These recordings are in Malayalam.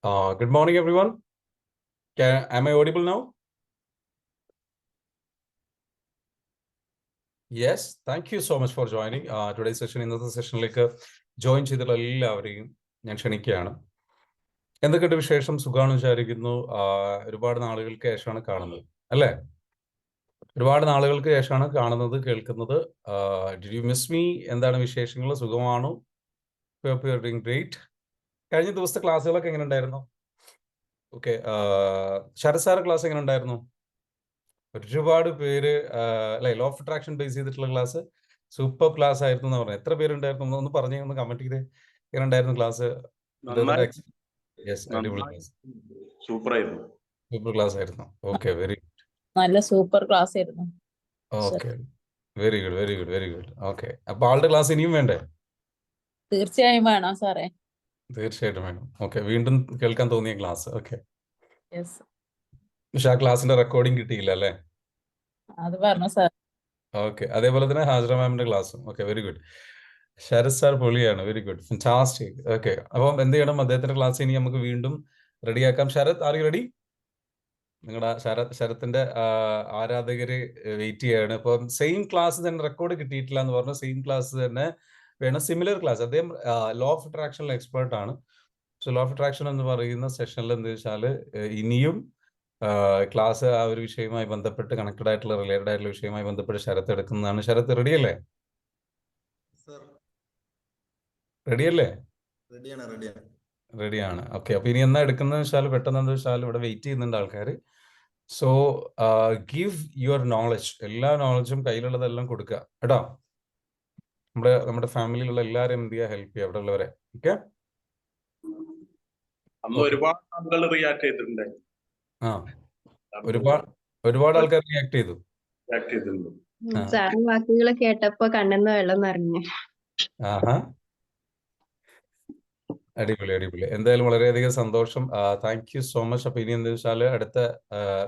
Good morning, everyone. Am I audible now? Yes, thank you so much for joining. Today's session, ഇന്നത്തെ സെഷനിലേക്ക് ജോയിൻ ചെയ്തിട്ടുള്ള എല്ലാവരെയും ഞാൻ ക്ഷണിക്കുകയാണ്. എന്തൊക്കെയുണ്ട് വിശേഷം? സുഖാണെന്ന് വിചാരിക്കുന്നു. ഒരുപാട് നാളുകൾക്ക് ശേഷമാണ് കാണുന്നത്, അല്ലേ? ഒരുപാട് നാളുകൾക്ക് ശേഷമാണ് കാണുന്നത്, കേൾക്കുന്നത്. Did you miss me? എന്താണ് വിശേഷങ്ങൾ? സുഖമാണോ? Hope you are doing great. കഴിഞ്ഞ ദിവസത്തെ ക്ലാസ്സുകളൊക്കെ എങ്ങനെ ഉണ്ടായിരുന്നു? ഓക്കെ, ശരത് സാറ് ക്ലാസ് എങ്ങനെ ഉണ്ടായിരുന്നു? ഒരുപാട് പേര് അല്ലെ, ലോ ഓഫ് അട്രാക്ഷൻ ബേസ് ചെയ്തിട്ടുള്ള ക്ലാസ് സൂപ്പർ ക്ലാസ് ആയിരുന്നു എന്ന് പറഞ്ഞു. എത്ര പേരുണ്ടായിരുന്നു? ഒന്ന് പറഞ്ഞേ, ഒന്ന് കമന്റ് ചെയ്തേ. എങ്ങനെ ഉണ്ടായിരുന്നു ക്ലാസ്? സൂപ്പർ ആയിരുന്നു. സൂപ്പർ ക്ലാസ് ആയിരുന്നു. ഓക്കെ, വെരി നല്ല സൂപ്പർ ക്ലാസ് ആയിരുന്നു. Okay, very good, very good, very good. Okay, അപ്പൊ ആളുടെ ക്ലാസ് ഇനിയും വേണ്ടേ? തീർച്ചയായും വേണം സാറേ. തീർച്ചയായിട്ടും വേണം. ഓക്കെ, വീണ്ടും കേൾക്കാൻ തോന്നിയ ക്ലാസ്. ഓക്കെ, യെസ്, പക്ഷെ ആ ക്ലാസിന്റെ റെക്കോർഡിംഗ് കിട്ടിയില്ല അല്ലേ? അത് പറഞ്ഞു സാർ. ഓക്കെ, അതേപോലെ തന്നെ ഹാജറ മാമിന്റെ ക്ലാസ്സും. Okay, very good. Sarath sir പൊളിയാണ്, വെരി ഗുഡ്, ഫാന്റാസ്റ്റിക്. ഓക്കെ, അപ്പം എന്ത് ചെയ്യണം? അദ്ദേഹത്തിന്റെ ക്ലാസ് ഇനി നമുക്ക് വീണ്ടും റെഡിയാക്കാം. Sarath, are you ready? നിങ്ങളുടെ ശരത്തിന്റെ ആരാധകര് വെയിറ്റ് ചെയ്യാണ്. ഇപ്പം സെയിം ക്ലാസ് തന്നെ റെക്കോർഡ് കിട്ടിയിട്ടില്ല എന്ന് പറഞ്ഞു. സെയിം ക്ലാസ് തന്നെ വേണം, സിമിലർ ക്ലാസ്. അദ്ദേഹം ലോ ഓഫ് അട്രാക്ഷനിൽ എക്സ്പേർട്ട് ആണ്. സോ ലോ ഓഫ് അട്രാക്ഷൻ എന്ന് പറയുന്ന സെഷനിൽ എന്താ വെച്ചാൽ ഇനിയും ക്ലാസ് ആ ഒരു വിഷയവുമായി ബന്ധപ്പെട്ട് കണക്റ്റഡ് ആയിട്ടുള്ള റിലേറ്റഡ് ആയിട്ടുള്ള വിഷയവുമായി ബന്ധപ്പെട്ട് ശരത്ത് എടുക്കുന്നതാണ്. ശരത്ത് റെഡിയല്ലേ? റെഡിയല്ലേ? റെഡിയാണ്. ഓക്കെ, അപ്പൊ ഇനി എന്നാ എടുക്കുന്നത് വെച്ചാൽ പെട്ടെന്ന് എന്താ വെച്ചാൽ ഇവിടെ വെയിറ്റ് ചെയ്യുന്നുണ്ട് ആൾക്കാർ. സോ ഗിവ് യുവർ നോളജ്, എല്ലാ നോളജും കയ്യിലുള്ളതെല്ലാം കൊടുക്കുക കേട്ടോ. നമ്മുടെ ഫാമിലിയിലുള്ള എല്ലാവരും എന്ത് ചെയ്യുക, ഹെൽപ്പ് ചെയ്യുക, അവിടെ ഉള്ളവരെ. ഓക്കെ, ഒരുപാട് ആളുകൾ റിയാക്ട് ചെയ്തിട്ടുണ്ട്. ഒരുപാട് ആൾക്കാർ റിയാക്ട് ചെയ്തു. സാറ് വാക്കുകൾ കേട്ടപ്പോ കണ്ണെന്ന് വെള്ളം നിറഞ്ഞു. ആഹാ, അടിപൊളി, അടിപൊളി. എന്തായാലും വളരെയധികം സന്തോഷം. Thank you so much. അപ്പൊ ഇനി എന്താ വെച്ചാൽ അടുത്ത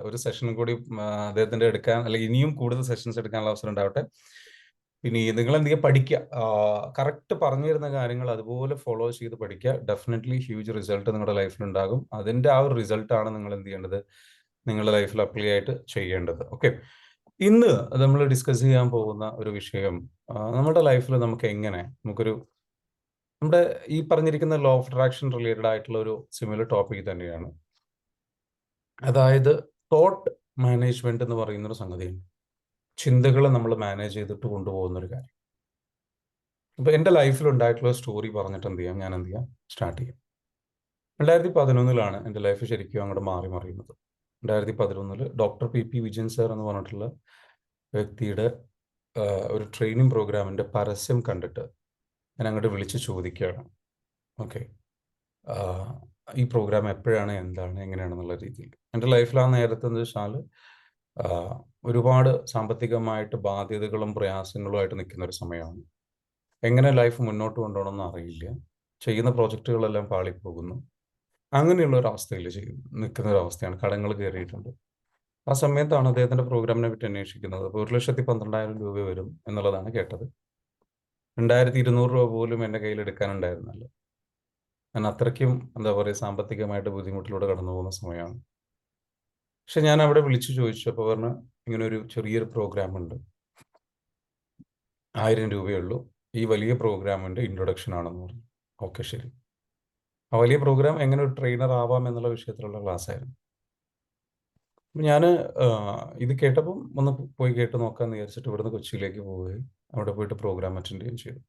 ഒരു സെഷനും കൂടി അദ്ദേഹത്തിന്റെ എടുക്കാൻ, അല്ലെങ്കിൽ ഇനിയും കൂടുതൽ സെഷൻസ് എടുക്കാനുള്ള അവസരം ഉണ്ടാവട്ടെ. ഇനി നിങ്ങൾ എന്ത് ചെയ്യുക, പഠിക്കുക. കറക്റ്റ് പറഞ്ഞു തരുന്ന കാര്യങ്ങൾ അതുപോലെ ഫോളോ ചെയ്ത് പഠിക്കുക. ഡെഫിനറ്റ്ലി ഹ്യൂജ് റിസൾട്ട് നിങ്ങളുടെ ലൈഫിൽ ഉണ്ടാകും. അതിന്റെ ആ ഒരു റിസൾട്ടാണ് നിങ്ങൾ എന്ത് ചെയ്യേണ്ടത്, നിങ്ങളുടെ ലൈഫിൽ അപ്ലൈ ആയിട്ട് ചെയ്യേണ്ടത്. ഓക്കെ, ഇന്ന് നമ്മൾ ഡിസ്കസ് ചെയ്യാൻ പോകുന്ന ഒരു വിഷയം, നമ്മുടെ ലൈഫിൽ നമുക്കൊരു നമ്മുടെ ഈ പറഞ്ഞിരിക്കുന്ന ലോ ഓഫ് അട്രാക്ഷൻ റിലേറ്റഡ് ആയിട്ടുള്ള ഒരു സിമിലർ ടോപ്പിക് തന്നെയാണ്. അതായത് തോട്ട് മാനേജ്മെന്റ് എന്ന് പറയുന്ന ഒരു സംഗതിയാണ്. ചിന്തകളെ നമ്മൾ മാനേജ് ചെയ്തിട്ട് കൊണ്ടുപോകുന്ന ഒരു കാര്യം. ഇപ്പൊ എൻ്റെ ലൈഫിൽ ഉണ്ടായിട്ടുള്ള സ്റ്റോറി പറഞ്ഞിട്ട് എന്ത് ചെയ്യാം, ഞാൻ എന്ത് ചെയ്യാം, സ്റ്റാർട്ട് ചെയ്യാം. 2011 എൻ്റെ ലൈഫ് ശരിക്കും അങ്ങോട്ട് മറിയുന്നത്. 2011 doctor P P Vijayan sir എന്ന് പറഞ്ഞിട്ടുള്ള വ്യക്തിയുടെ ഒരു ട്രെയിനിങ് പ്രോഗ്രാമിന്റെ പരസ്യം കണ്ടിട്ട് ഞാൻ അങ്ങോട്ട് വിളിച്ച് ചോദിക്കുകയാണ്. ഓക്കെ, ഈ പ്രോഗ്രാം എപ്പോഴാണ്, എന്താണ്, എങ്ങനെയാണെന്നുള്ള രീതിയിൽ. എൻ്റെ ലൈഫിൽ ആ നേരത്തെ എന്ന് വെച്ചാൽ ഒരുപാട് സാമ്പത്തികമായിട്ട് ബാധ്യതകളും പ്രയാസങ്ങളുമായിട്ട് നിൽക്കുന്ന ഒരു സമയമാണ്. എങ്ങനെ ലൈഫ് മുന്നോട്ട് കൊണ്ടുപോകണമെന്ന് അറിയില്ല. ചെയ്യുന്ന പ്രോജക്റ്റുകളെല്ലാം പാളിപ്പോകുന്നു. അങ്ങനെയുള്ള ഒരു അവസ്ഥയിൽ നിൽക്കുന്ന ഒരു അവസ്ഥയാണ്. കടങ്ങൾ കയറിയിട്ടുണ്ട്. ആ സമയത്താണ് അദ്ദേഹത്തിൻ്റെ പ്രോഗ്രാമിനെ പറ്റി അന്വേഷിക്കുന്നത്. അപ്പോൾ 1,12,000 രൂപ വരും എന്നുള്ളതാണ് കേട്ടത്. 2,200 രൂപ പോലും എൻ്റെ കയ്യിൽ എടുക്കാനുണ്ടായിരുന്നല്ല. ഞാൻ അത്രയ്ക്കും എന്താ പറയുക, സാമ്പത്തികമായിട്ട് ബുദ്ധിമുട്ടിലൂടെ കടന്നു പോകുന്ന സമയമാണ്. പക്ഷെ ഞാൻ അവിടെ വിളിച്ചു ചോദിച്ചപ്പോൾ പറഞ്ഞു, ഇങ്ങനെ ഒരു ചെറിയൊരു പ്രോഗ്രാം ഉണ്ട്, 1000 രൂപയുള്ളൂ, ഈ വലിയ പ്രോഗ്രാമിൻ്റെ ഇൻട്രൊഡക്ഷൻ ആണെന്ന് പറഞ്ഞു. ഓക്കെ, ശരി. ആ വലിയ പ്രോഗ്രാം എങ്ങനെ ഒരു ട്രെയിനർ ആവാം എന്നുള്ള വിഷയത്തിലുള്ള ക്ലാസ് ആയിരുന്നു. ഞാൻ ഇത് കേട്ടപ്പം ഒന്ന് പോയി കേട്ട് നോക്കാമെന്ന് വിചാരിച്ചിട്ട് ഇവിടുന്ന് കൊച്ചിയിലേക്ക് പോവുകയും അവിടെ പോയിട്ട് പ്രോഗ്രാം അറ്റൻഡ് ചെയ്യുകയും ചെയ്തു.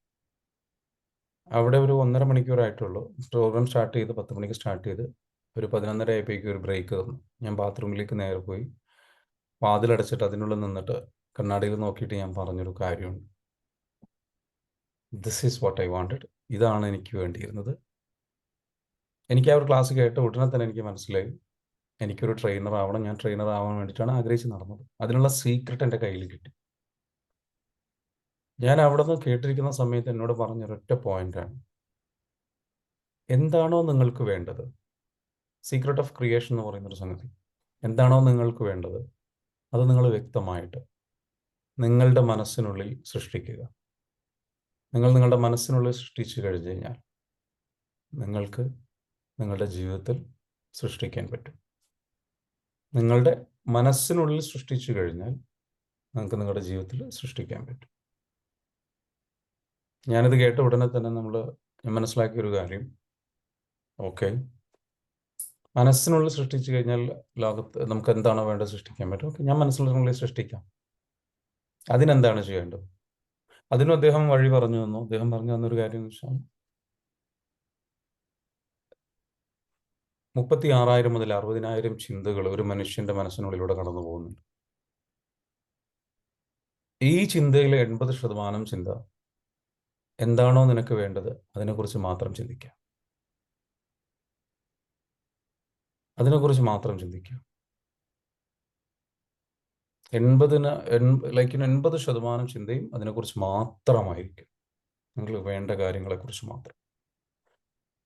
അവിടെ ഒരു 1.5 മണിക്കൂറായിട്ടുള്ളൂ. പ്രോഗ്രാം സ്റ്റാർട്ട് ചെയ്ത് 10 മണിക്ക് സ്റ്റാർട്ട് ചെയ്ത് ഒരു 11:30 ആയപ്പോഴേക്കും ഒരു ബ്രേക്ക് തന്നു. ഞാൻ ബാത്റൂമിലേക്ക് നേരെ പോയി വാതിലടച്ചിട്ട് അതിനുള്ളിൽ നിന്നിട്ട് കണ്ണാടിയിൽ നോക്കിയിട്ട് ഞാൻ പറഞ്ഞൊരു കാര്യമുണ്ട്, this is what I wanted. ഇതാണ് എനിക്ക് വേണ്ടിയിരുന്നത്. എനിക്ക് ആ ഒരു ക്ലാസ് കേട്ട ഉടനെ തന്നെ എനിക്ക് മനസ്സിലായി, എനിക്കൊരു ട്രെയിനർ ആവണം, ഞാൻ ട്രെയിനർ ആവാൻ വേണ്ടിയിട്ടാണ് ആഗ്രഹിച്ച് നടന്നത്. അതിനുള്ള സീക്രട്ട് എൻ്റെ കയ്യിൽ കിട്ടി. ഞാൻ അവിടെ നിന്ന് കേട്ടിരിക്കുന്ന സമയത്ത് എന്നോട് പറഞ്ഞൊരൊറ്റ പോയിന്റാണ്, എന്താണോ നിങ്ങൾക്ക് വേണ്ടത്, സീക്രട്ട് ഓഫ് ക്രിയേഷൻ എന്ന് പറയുന്നൊരു സംഗതി, എന്താണോ നിങ്ങൾക്ക് വേണ്ടത് അത് നിങ്ങൾ വ്യക്തമായിട്ട് നിങ്ങളുടെ മനസ്സിനുള്ളിൽ സൃഷ്ടിക്കുക. നിങ്ങൾ നിങ്ങളുടെ മനസ്സിനുള്ളിൽ സൃഷ്ടിച്ചു കഴിഞ്ഞു കഴിഞ്ഞാൽ നിങ്ങൾക്ക് നിങ്ങളുടെ ജീവിതത്തിൽ സൃഷ്ടിക്കാൻ പറ്റും. നിങ്ങളുടെ മനസ്സിനുള്ളിൽ സൃഷ്ടിച്ചു കഴിഞ്ഞാൽ നിങ്ങൾക്ക് നിങ്ങളുടെ ജീവിതത്തിൽ സൃഷ്ടിക്കാൻ പറ്റും. ഞാനിത് കേട്ട ഉടനെ തന്നെ ഞാൻ മനസ്സിലാക്കിയ ഒരു കാര്യം, ഓക്കെ, മനസ്സിനുള്ളിൽ സൃഷ്ടിച്ചു കഴിഞ്ഞാൽ ലോകത്ത് നമുക്ക് എന്താണോ വേണ്ടത് സൃഷ്ടിക്കാൻ പറ്റും. ഓക്കെ, ഞാൻ മനസ്സിനുള്ളിൽ സൃഷ്ടിക്കാം. അതിനെന്താണ് ചെയ്യേണ്ടത്? അതിനും അദ്ദേഹം വഴി പറഞ്ഞു തന്നു. അദ്ദേഹം പറഞ്ഞു തന്നൊരു കാര്യം എന്ന് വെച്ചാൽ 36,000 മുതൽ 60,000 ചിന്തകൾ ഒരു മനുഷ്യന്റെ മനസ്സിനുള്ളിലൂടെ കടന്നു പോകുന്നുണ്ട്. ഈ ചിന്തയിലെ 80% ചിന്ത എന്താണോ നിനക്ക് വേണ്ടത് അതിനെക്കുറിച്ച് മാത്രം ചിന്തിക്കുക. അതിനെക്കുറിച്ച് മാത്രം ചിന്തിക്കുക. 80% ചിന്തയും അതിനെക്കുറിച്ച് മാത്രമായിരിക്കും. നിങ്ങൾ വേണ്ട കാര്യങ്ങളെക്കുറിച്ച് മാത്രം.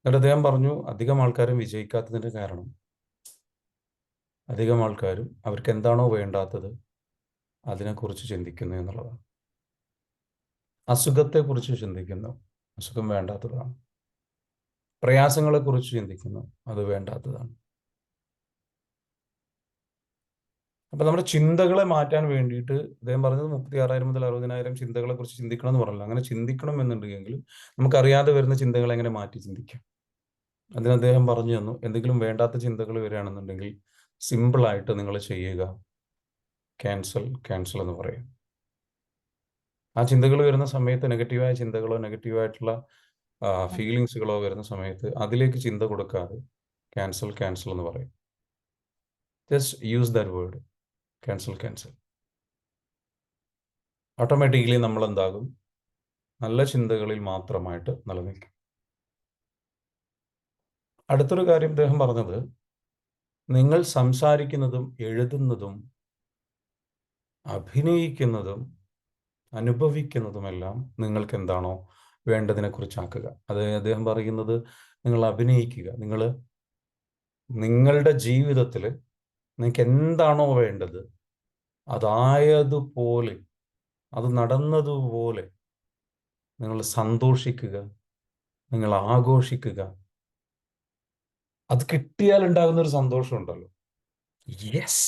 എന്നിട്ട് അദ്ദേഹം പറഞ്ഞു, അധികം ആൾക്കാരും വിജയിക്കാത്തതിൻ്റെ കാരണം അധികം ആൾക്കാരും അവർക്ക് എന്താണോ വേണ്ടാത്തത് അതിനെക്കുറിച്ച് ചിന്തിക്കുന്നു എന്നുള്ളതാണ്. അസുഖത്തെക്കുറിച്ച് ചിന്തിക്കുന്നു, അസുഖം വേണ്ടാത്തതാണ്. പ്രയാസങ്ങളെക്കുറിച്ച് ചിന്തിക്കുന്നു, അത് വേണ്ടാത്തതാണ്. അപ്പം നമ്മുടെ ചിന്തകളെ മാറ്റാൻ വേണ്ടിയിട്ട് അദ്ദേഹം പറഞ്ഞത് 36,000 മുതൽ 60,000 ചിന്തകളെ കുറിച്ച് ചിന്തിക്കണം എന്ന് പറഞ്ഞല്ലോ. അങ്ങനെ ചിന്തിക്കണം എന്നുണ്ടെങ്കിൽ നമുക്കറിയാതെ വരുന്ന ചിന്തകളെ എങ്ങനെ മാറ്റി ചിന്തിക്കാം. അതിന് അദ്ദേഹം പറഞ്ഞു തന്നു, എന്തെങ്കിലും വേണ്ടാത്ത ചിന്തകൾ വരികയാണെന്നുണ്ടെങ്കിൽ സിമ്പിളായിട്ട് നിങ്ങൾ ചെയ്യുക, ക്യാൻസൽ എന്ന് പറയും. ആ ചിന്തകൾ വരുന്ന സമയത്ത് നെഗറ്റീവായ ചിന്തകളോ നെഗറ്റീവായിട്ടുള്ള ഫീലിങ്സുകളോ വരുന്ന സമയത്ത് അതിലേക്ക് ചിന്ത കൊടുക്കാതെ ക്യാൻസൽ എന്ന് പറയും. Just use that word, cancel. Automatically നമ്മൾ എന്താകും? നല്ല ചിന്തകളിൽ മാത്രമായിട്ട് നിലനിൽക്കും. അടുത്തൊരു കാര്യം അദ്ദേഹം പറഞ്ഞത്, നിങ്ങൾ സംസാരിക്കുന്നതും എഴുതുന്നതും അഭിനയിക്കുന്നതും അനുഭവിക്കുന്നതുമെല്ലാം നിങ്ങൾക്ക് എന്താണോ വേണ്ടതിനെ കുറിച്ചാക്കുക. അത് അദ്ദേഹം പറയുന്നത്, നിങ്ങൾ അഭിനയിക്കുക. നിങ്ങളുടെ ജീവിതത്തിൽ നിങ്ങൾക്ക് എന്താണോ വേണ്ടത് അതായതുപോലെ, അത് നടന്നതുപോലെ നിങ്ങൾ സന്തോഷിക്കുക, നിങ്ങൾ ആഘോഷിക്കുക. അത് കിട്ടിയാൽ ഉണ്ടാകുന്നൊരു സന്തോഷമുണ്ടല്ലോ, യെസ്,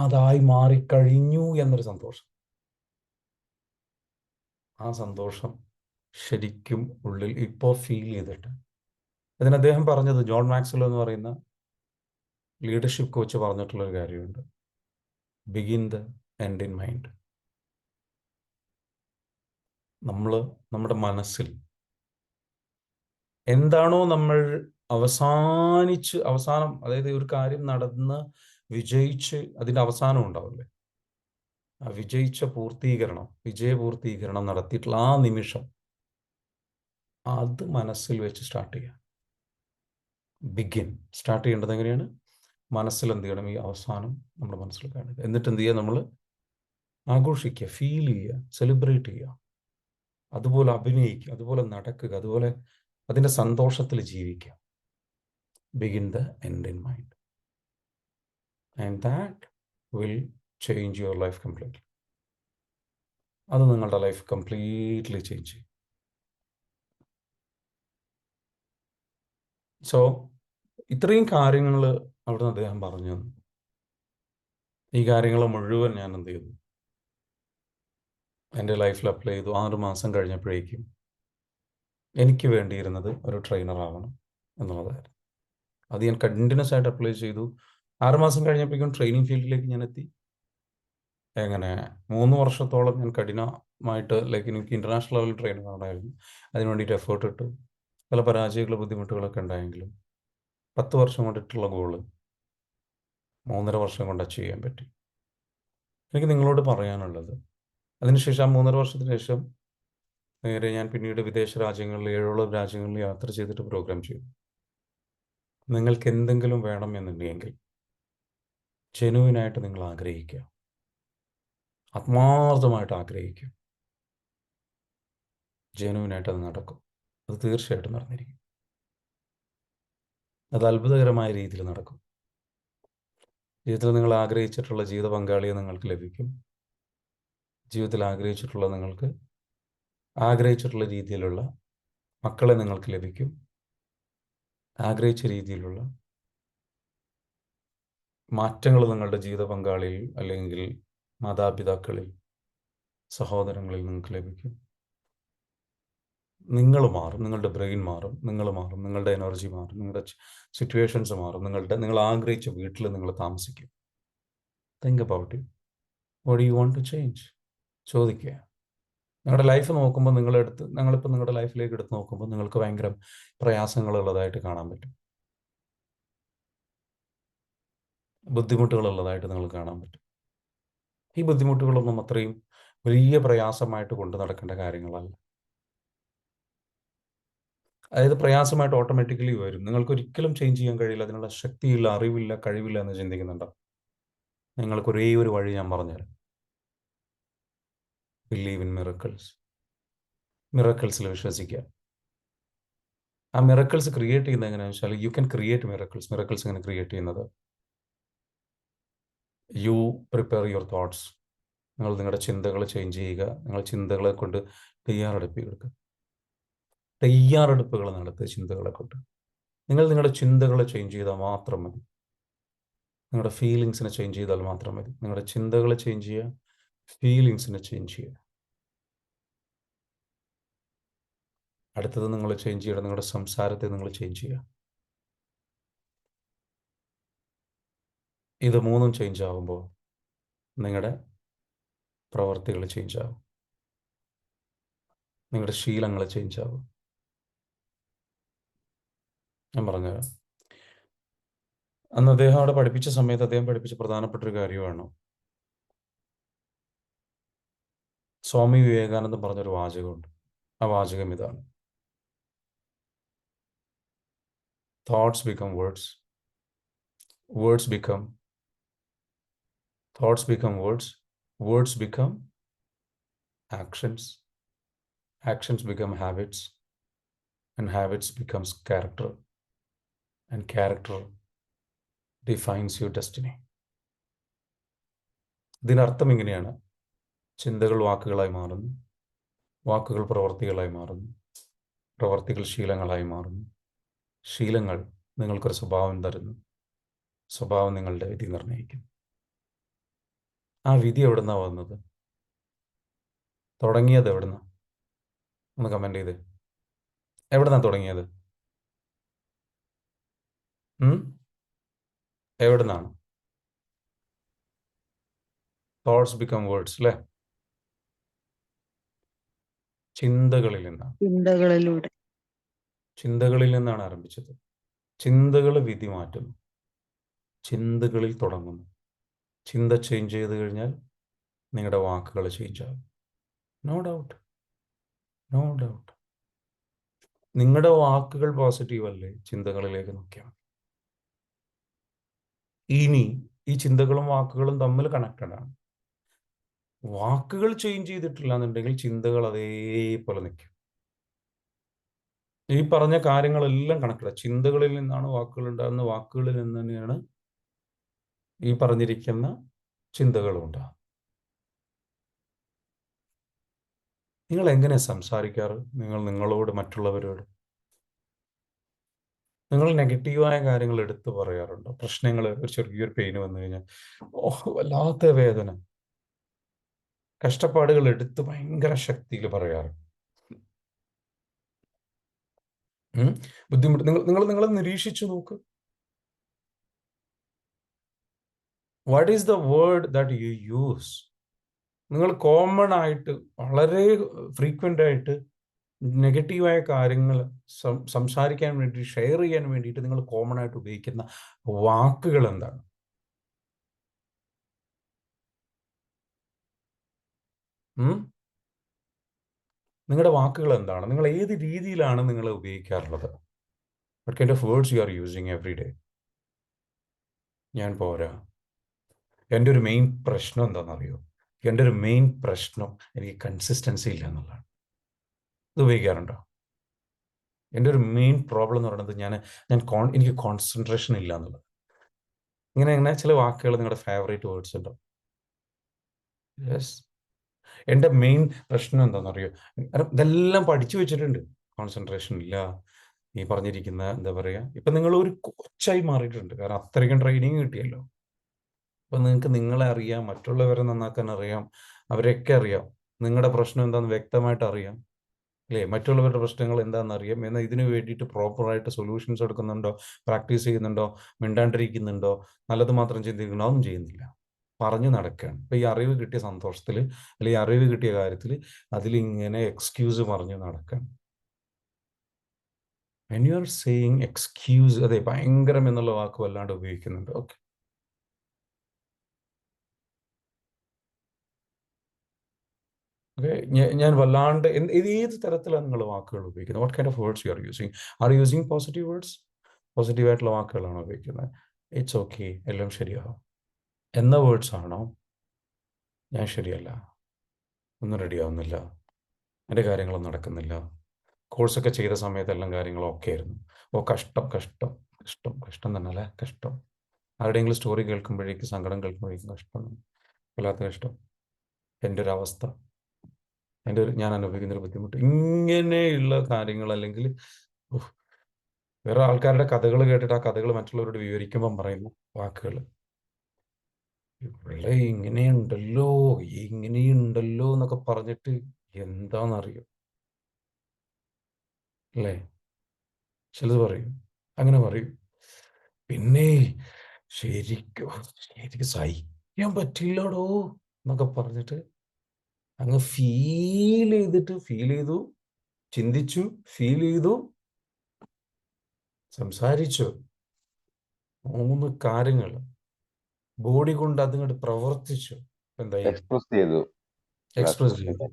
അതായി മാറിക്കഴിഞ്ഞു എന്നൊരു സന്തോഷം. ആ സന്തോഷം ശരിക്കും ഉള്ളിൽ ഇപ്പോൾ ഫീൽ ചെയ്തിട്ട്, അതിന് അദ്ദേഹം പറഞ്ഞത്, ജോൺ മാക്സ്വെൽ എന്ന് പറയുന്ന ലീഡർഷിപ്പ് കോച്ച് പറഞ്ഞിട്ടുള്ളൊരു കാര്യമുണ്ട്, begin the end in mind. നമ്മുടെ മനസ്സിൽ എന്താണോ നമ്മൾ അവസാനം, അതായത് ഒരു കാര്യം നടന്ന് വിജയിച്ച് അതിൻ്റെ അവസാനം ഉണ്ടാവില്ലേ, ആ വിജയപൂർത്തീകരണം നടത്തിയിട്ടുള്ള ആ നിമിഷം, അത് മനസ്സിൽ വെച്ച് സ്റ്റാർട്ട് ചെയ്യുക. സ്റ്റാർട്ട് ചെയ്യേണ്ടത് എങ്ങനെയാണ്? മനസ്സിൽ എന്ത് ചെയ്യണം? ഈ അവസാനം നമ്മുടെ മനസ്സിൽ കാണുക. എന്നിട്ട് എന്ത് ചെയ്യുക? നമ്മൾ ആഘോഷിക്കുക, ഫീൽ ചെയ്യുക, സെലിബ്രേറ്റ് ചെയ്യുക, അതുപോലെ അഭിനയിക്കുക, അതുപോലെ നടക്കുക, അതുപോലെ അതിൻ്റെ സന്തോഷത്തിൽ ജീവിക്കുക. Begin the end in mind, and that will change your life completely. അത് നിങ്ങളുടെ ലൈഫ് കംപ്ലീറ്റ്ലി ചേഞ്ച് ചെയ്യും. സോ ഇത്രയും കാര്യങ്ങൾ അവിടുന്ന് അദ്ദേഹം പറഞ്ഞു തന്നു. ഈ കാര്യങ്ങൾ മുഴുവൻ ഞാൻ എന്ത് ചെയ്തു? എൻ്റെ ലൈഫിൽ അപ്ലൈ ചെയ്തു. 6 മാസം കഴിഞ്ഞപ്പോഴേക്കും എനിക്ക് വേണ്ടിയിരുന്നത് ഒരു ട്രെയിനർ ആവണം എന്നുള്ളതായിരുന്നു. അത് ഞാൻ കണ്ടിന്യൂസ് ആയിട്ട് അപ്ലൈ ചെയ്തു. 6 മാസം കഴിഞ്ഞപ്പോഴേക്കും ട്രെയിനിങ് ഫീൽഡിലേക്ക് ഞാൻ എത്തി. എങ്ങനെ 3 വർഷത്തോളം ഞാൻ കഠിനമായിട്ട്, എനിക്ക് ഇൻ്റർനാഷണൽ ലെവൽ ട്രെയിനിങ് ആവണമായിരുന്നു. അതിന് വേണ്ടിയിട്ട് എഫേർട്ട് ഇട്ടു. പല പരാജയങ്ങളും ബുദ്ധിമുട്ടുകളൊക്കെ ഉണ്ടായെങ്കിലും 10 വർഷം കൊണ്ടിട്ടുള്ള ഗോള് 3.5 വർഷം കൊണ്ട് അച്ചീവ് ചെയ്യാൻ പറ്റി. എനിക്ക് നിങ്ങളോട് പറയാനുള്ളത്, അതിനുശേഷം ആ 3.5 വർഷത്തിന് ശേഷം നേരെ ഞാൻ പിന്നീട് വിദേശ രാജ്യങ്ങളിൽ 7ഓളം രാജ്യങ്ങളിൽ യാത്ര ചെയ്തിട്ട് പ്രോഗ്രാം ചെയ്തു. നിങ്ങൾക്ക് എന്തെങ്കിലും വേണം എന്നുണ്ടെങ്കിൽ ജെനുവിനായിട്ട് നിങ്ങൾ ആഗ്രഹിക്കുക, ആത്മാർത്ഥമായിട്ട് ആഗ്രഹിക്കുക, ജെനുവിനായിട്ട് അത് നടക്കും. അത് തീർച്ചയായിട്ടും നടന്നിരിക്കും. അത് അത്ഭുതകരമായ രീതിയിൽ നടക്കും. ജീവിതത്തിൽ നിങ്ങൾ ആഗ്രഹിച്ചിട്ടുള്ള ജീവിത പങ്കാളിയെ നിങ്ങൾക്ക് ലഭിക്കും. ജീവിതത്തിൽ ആഗ്രഹിച്ചിട്ടുള്ള രീതിയിലുള്ള മക്കളെ നിങ്ങൾക്ക് ലഭിക്കും. ആഗ്രഹിച്ച രീതിയിലുള്ള മാറ്റങ്ങൾ നിങ്ങളുടെ ജീവിത പങ്കാളിയിൽ അല്ലെങ്കിൽ മാതാപിതാക്കളിൽ, സഹോദരങ്ങളിൽ നിങ്ങൾക്ക് ലഭിക്കും. നിങ്ങൾ മാറും, നിങ്ങളുടെ ബ്രെയിൻ മാറും, നിങ്ങൾ മാറും, നിങ്ങളുടെ എനർജി മാറും, നിങ്ങളുടെ സിറ്റുവേഷൻസ് മാറും, നിങ്ങൾ ആഗ്രഹിച്ച വീട്ടിൽ നിങ്ങൾ താമസിക്കും. Think about it. What you want to change? ചോദിക്കുക. നിങ്ങളുടെ ലൈഫ് നോക്കുമ്പോൾ നിങ്ങളിപ്പോൾ നിങ്ങളുടെ ലൈഫിലേക്ക് എടുത്ത് നോക്കുമ്പോൾ നിങ്ങൾക്ക് ഭയങ്കര പ്രയാസങ്ങളുള്ളതായിട്ട് കാണാൻ പറ്റും, ബുദ്ധിമുട്ടുകളുള്ളതായിട്ട് നിങ്ങൾക്ക് കാണാൻ പറ്റും. ഈ ബുദ്ധിമുട്ടുകളൊന്നും അത്രയും വലിയ പ്രയാസമായിട്ട് കൊണ്ടു നടക്കേണ്ട കാര്യങ്ങളല്ല. അതായത് പ്രയാസമായിട്ട് ഓട്ടോമാറ്റിക്കലി വരും. നിങ്ങൾക്ക് ഒരിക്കലും ചേഞ്ച് ചെയ്യാൻ കഴിയില്ല, അതിനുള്ള ശക്തിയില്ല, അറിവില്ല, കഴിവില്ല എന്ന് ചിന്തിക്കുന്നുണ്ടോ? നിങ്ങൾക്ക് ഒരേ ഒരു വഴി ഞാൻ പറഞ്ഞുതരാം. Believe in miracles. മിറക്കിൾസിൽ വിശ്വസിക്കുക. ആ മിറക്കിൾസ് ക്രിയേറ്റ് ചെയ്യുന്നത് എങ്ങനെയാണെന്ന് വെച്ചാൽ, you can create miracles. Miracles എങ്ങനെ ക്രിയേറ്റ് ചെയ്യുന്നത്? U prepare your thoughts. നിങ്ങൾ നിങ്ങളുടെ ചിന്തകൾ ചേഞ്ച് ചെയ്യുക. നിങ്ങൾ ചിന്തകളെ കൊണ്ട് തയ്യാറെടുക്കുക. തയ്യാറെടുപ്പുകൾ നടത്തുക ചിന്തകളെ കൊണ്ട്. നിങ്ങൾ നിങ്ങളുടെ ചിന്തകളെ ചേഞ്ച് ചെയ്താൽ മാത്രം മതി. നിങ്ങളുടെ ഫീലിങ്സിനെ ചേഞ്ച് ചെയ്താൽ മാത്രം മതി. നിങ്ങളുടെ ചിന്തകളെ ചേഞ്ച് ചെയ്യുക, ഫീലിങ്സിനെ ചേഞ്ച് ചെയ്യുക. അടുത്തത് നിങ്ങൾ ചേഞ്ച് ചെയ്യണം, നിങ്ങളുടെ സംസാരത്തെ നിങ്ങൾ ചേഞ്ച് ചെയ്യുക. ഇത് മൂന്നും ചേഞ്ച് ആകുമ്പോൾ നിങ്ങളുടെ പ്രവർത്തികൾ ചേഞ്ച് ആകും, നിങ്ങളുടെ ശീലങ്ങൾ ചേഞ്ച് ആകും. ഞാൻ പറഞ്ഞുതരാം. അന്ന് അദ്ദേഹം അവിടെ പഠിപ്പിച്ച സമയത്ത് അദ്ദേഹം പഠിപ്പിച്ച പ്രധാനപ്പെട്ട ഒരു കാര്യമാണ് സ്വാമി വിവേകാനന്ദൻ പറഞ്ഞൊരു വാചകമുണ്ട്. ആ വാചകം ഇതാണ്: thoughts become words, words become thoughts become words, words become actions, actions become habits, and habits becomes character, and character defines your destiny. ഇതിനർത്ഥം ഇങ്ങനെയാണ്: ചിന്തകൾ വാക്കുകളായി മാറുന്നു, വാക്കുകൾ പ്രവർത്തികളായി മാറുന്നു, പ്രവർത്തികൾ ശീലങ്ങളായി മാറുന്നു, ശീലങ്ങൾ നിങ്ങൾക്കൊരു സ്വഭാവം തരുന്നു, സ്വഭാവം നിങ്ങളുടെ വിധി നിർണ്ണയിക്കും. ആ വിധി എവിടുന്നാ വന്നത്? തുടങ്ങിയത് എവിടുന്ന? ഒന്ന് കമന്റ് ചെയ്ത്. എവിടുന്നാ തുടങ്ങിയത്? എവിടുന്നാണ്? തോട്ട്സ് ബിക്കം വേർഡ്സ് അല്ലേ? ചിന്തകളിൽ നിന്നാണ്. ചിന്തകളിൽ നിന്നാണ് ആരംഭിച്ചത്. ചിന്തകൾ വിധി മാറ്റുന്നു, ചിന്തകളിൽ തുടങ്ങുന്നു. ചിന്ത ചേഞ്ച് ചെയ്ത് കഴിഞ്ഞാൽ നിങ്ങളുടെ വാക്കുകൾ ചേഞ്ച് ആകും. No doubt, no doubt. നിങ്ങളുടെ വാക്കുകൾ പോസിറ്റീവ് അല്ലേ? ചിന്തകളിലേക്ക് നോക്കിയാൽ ഇനി ഈ ചിന്തകളും വാക്കുകളും തമ്മിൽ കണക്റ്റഡ് ആണ്. വാക്കുകൾ ചേഞ്ച് ചെയ്തിട്ടില്ല എന്നുണ്ടെങ്കിൽ ചിന്തകൾ അതേപോലെ നിൽക്കും. ഈ പറഞ്ഞ കാര്യങ്ങളെല്ലാം കണക്റ്റഡ്. ചിന്തകളിൽ നിന്നാണ് വാക്കുകൾ ഉണ്ടാകുന്നത്, വാക്കുകളിൽ നിന്ന് തന്നെയാണ് ഈ പറഞ്ഞിരിക്കുന്ന ചിന്തകളും ഉണ്ടാകുന്നത്. നിങ്ങൾ എങ്ങനെ സംസാരിക്കാറ്? നിങ്ങളോട്, മറ്റുള്ളവരോട് നിങ്ങൾ നെഗറ്റീവായ കാര്യങ്ങൾ എടുത്തു പറയാറുണ്ടോ? പ്രശ്നങ്ങൾ, ഒരു ചെറിയൊരു പെയിന് വന്നു കഴിഞ്ഞാൽ വല്ലാത്ത വേദന, കഷ്ടപ്പാടുകൾ എടുത്ത് ഭയങ്കര ശക്തിയിൽ പറയാറ്. ബുദ്ധിമുട്ട് നിങ്ങൾ നിരീക്ഷിച്ചു നോക്ക്. What is the word that you use? നിങ്ങൾ കോമൺ ആയിട്ട്, വളരെ ഫ്രീക്വൻ്റ് ആയിട്ട് നെഗറ്റീവായ കാര്യങ്ങൾ സംസാരിക്കാൻ വേണ്ടി, ഷെയർ ചെയ്യാൻ വേണ്ടിയിട്ട് നിങ്ങൾ കോമൺ ആയിട്ട് ഉപയോഗിക്കുന്ന വാക്കുകൾ എന്താണ്? നിങ്ങളുടെ വാക്കുകൾ എന്താണ്? നിങ്ങൾ ഏത് രീതിയിലാണ് നിങ്ങൾ ഉപയോഗിക്കാറുള്ളത്? What kind of words you are using every day? ഞാൻ പോരാ, എൻ്റെ ഒരു മെയിൻ പ്രശ്നം എന്താണെന്നറിയോ? എൻ്റെ ഒരു മെയിൻ പ്രശ്നം എനിക്ക് കൺസിസ്റ്റൻസി ഇല്ല എന്നുള്ളതാണ്. ഇത് ഉപയോഗിക്കാറുണ്ടോ? എൻ്റെ ഒരു മെയിൻ പ്രോബ്ലം എന്ന് പറയുന്നത് എനിക്ക് കോൺസെൻട്രേഷൻ ഇല്ല എന്നുള്ളത്. ഇങ്ങനെ ചില വാക്കുകൾ നിങ്ങളുടെ ഫേവറേറ്റ് വേർഡ്സ് ഉണ്ടോ? യെസ്. എൻ്റെ മെയിൻ പ്രശ്നം എന്താണെന്നറിയോ? ഇതെല്ലാം പഠിച്ചു വെച്ചിട്ടുണ്ട്. കോൺസെൻട്രേഷൻ ഇല്ല, ഈ പറഞ്ഞിരിക്കുന്ന എന്താ പറയുക, ഇപ്പം നിങ്ങൾ ഒരു കോച്ചായി മാറിയിട്ടുണ്ട്. കാരണം അത്രയ്ക്കും ട്രെയിനിങ് കിട്ടിയല്ലോ. അപ്പം നിങ്ങൾക്ക് നിങ്ങളെ അറിയാം, മറ്റുള്ളവരെ നന്നാക്കാൻ അറിയാം, അവരെയൊക്കെ അറിയാം, നിങ്ങളുടെ പ്രശ്നം എന്താണെന്ന് വ്യക്തമായിട്ട് അറിയാം, അല്ലേ? മറ്റുള്ളവരുടെ പ്രശ്നങ്ങൾ എന്താണെന്ന് അറിയാം. എന്നാൽ ഇതിനു വേണ്ടിയിട്ട് പ്രോപ്പറായിട്ട് സൊല്യൂഷൻസ് എടുക്കുന്നുണ്ടോ, പ്രാക്ടീസ് ചെയ്യുന്നുണ്ടോ, മിണ്ടാണ്ടിരിക്കുന്നുണ്ടോ, നല്ലത് മാത്രം ചിന്തിക്കണോ, ഒന്നും ചെയ്യുന്നില്ല, പറഞ്ഞു നടക്കുകയാണ്. ഇപ്പം ഈ അറിവ് കിട്ടിയ സന്തോഷത്തിൽ, അല്ലെങ്കിൽ ഈ അറിവ് കിട്ടിയ കാര്യത്തിൽ അതിലിങ്ങനെ എക്സ്ക്യൂസ് പറഞ്ഞു നടക്കുകയാണ്. When you are saying excuse, അതെ, ഭയങ്കരം എന്നുള്ള വാക്ക് വല്ലാണ്ട് ഉപയോഗിക്കുന്നുണ്ട്. ഓക്കെ, ഞാൻ വല്ലാണ്ട് ഇത് ഏത് തരത്തിലാണ് നിങ്ങൾ വാക്കുകൾ ഉപയോഗിക്കുന്നത്? What kind of words you are using? Are using positive words? പോസിറ്റീവായിട്ടുള്ള വാക്കുകളാണോ ഉപയോഗിക്കുന്നത്? ഇറ്റ്സ് ഓക്കെ, എല്ലാം ശരിയാവും എന്ന വേർഡ്സ് ആണോ? ഞാൻ ശരിയല്ല, ഒന്നും റെഡിയാവുന്നില്ല, എൻ്റെ കാര്യങ്ങളൊന്നും നടക്കുന്നില്ല, കോഴ്സൊക്കെ ചെയ്ത സമയത്തെല്ലാം കാര്യങ്ങളും ഓക്കെ ആയിരുന്നു, ഓ കഷ്ടം കഷ്ടം കഷ്ടം കഷ്ടം തന്നെ അല്ലേ, കഷ്ടം. ആരുടെയെങ്കിലും സ്റ്റോറി കേൾക്കുമ്പോഴേക്കും, സങ്കടം കേൾക്കുമ്പോഴേക്കും കഷ്ടം, വല്ലാത്ത കഷ്ടം, എൻ്റെ ഒരു അവസ്ഥ, ഞാൻ അനുഭവിക്കുന്നൊരു ബുദ്ധിമുട്ട്, ഇങ്ങനെയുള്ള കാര്യങ്ങൾ. അല്ലെങ്കിൽ വേറെ ആൾക്കാരുടെ കഥകൾ കേട്ടിട്ട് ആ കഥകൾ മറ്റുള്ളവരോട് വിവരിക്കുമ്പം പറയുന്ന വാക്കുകൾ, ഇവിടെ ഇങ്ങനെയുണ്ടല്ലോ ഇങ്ങനെയുണ്ടല്ലോ എന്നൊക്കെ പറഞ്ഞിട്ട് എന്താണെന്നറിയോ, അല്ലേ? ചിലത് പറയും, അങ്ങനെ പറയും, പിന്നെ ശരിക്കും സഹിക്കാൻ പറ്റില്ലടോ എന്നൊക്കെ പറഞ്ഞിട്ട് അങ്ങ് ഫീൽ ചെയ്തു, ചിന്തിച്ചു, ഫീൽ ചെയ്തു, സംസാരിച്ചു, 3 കാര്യങ്ങൾ ബോഡി കൊണ്ട് അതിങ്ങോട്ട് പ്രവർത്തിച്ചു, എന്തായി? എക്സ്പ്രസ് ചെയ്തു. എക്സ്പ്രസ് ചെയ്തു.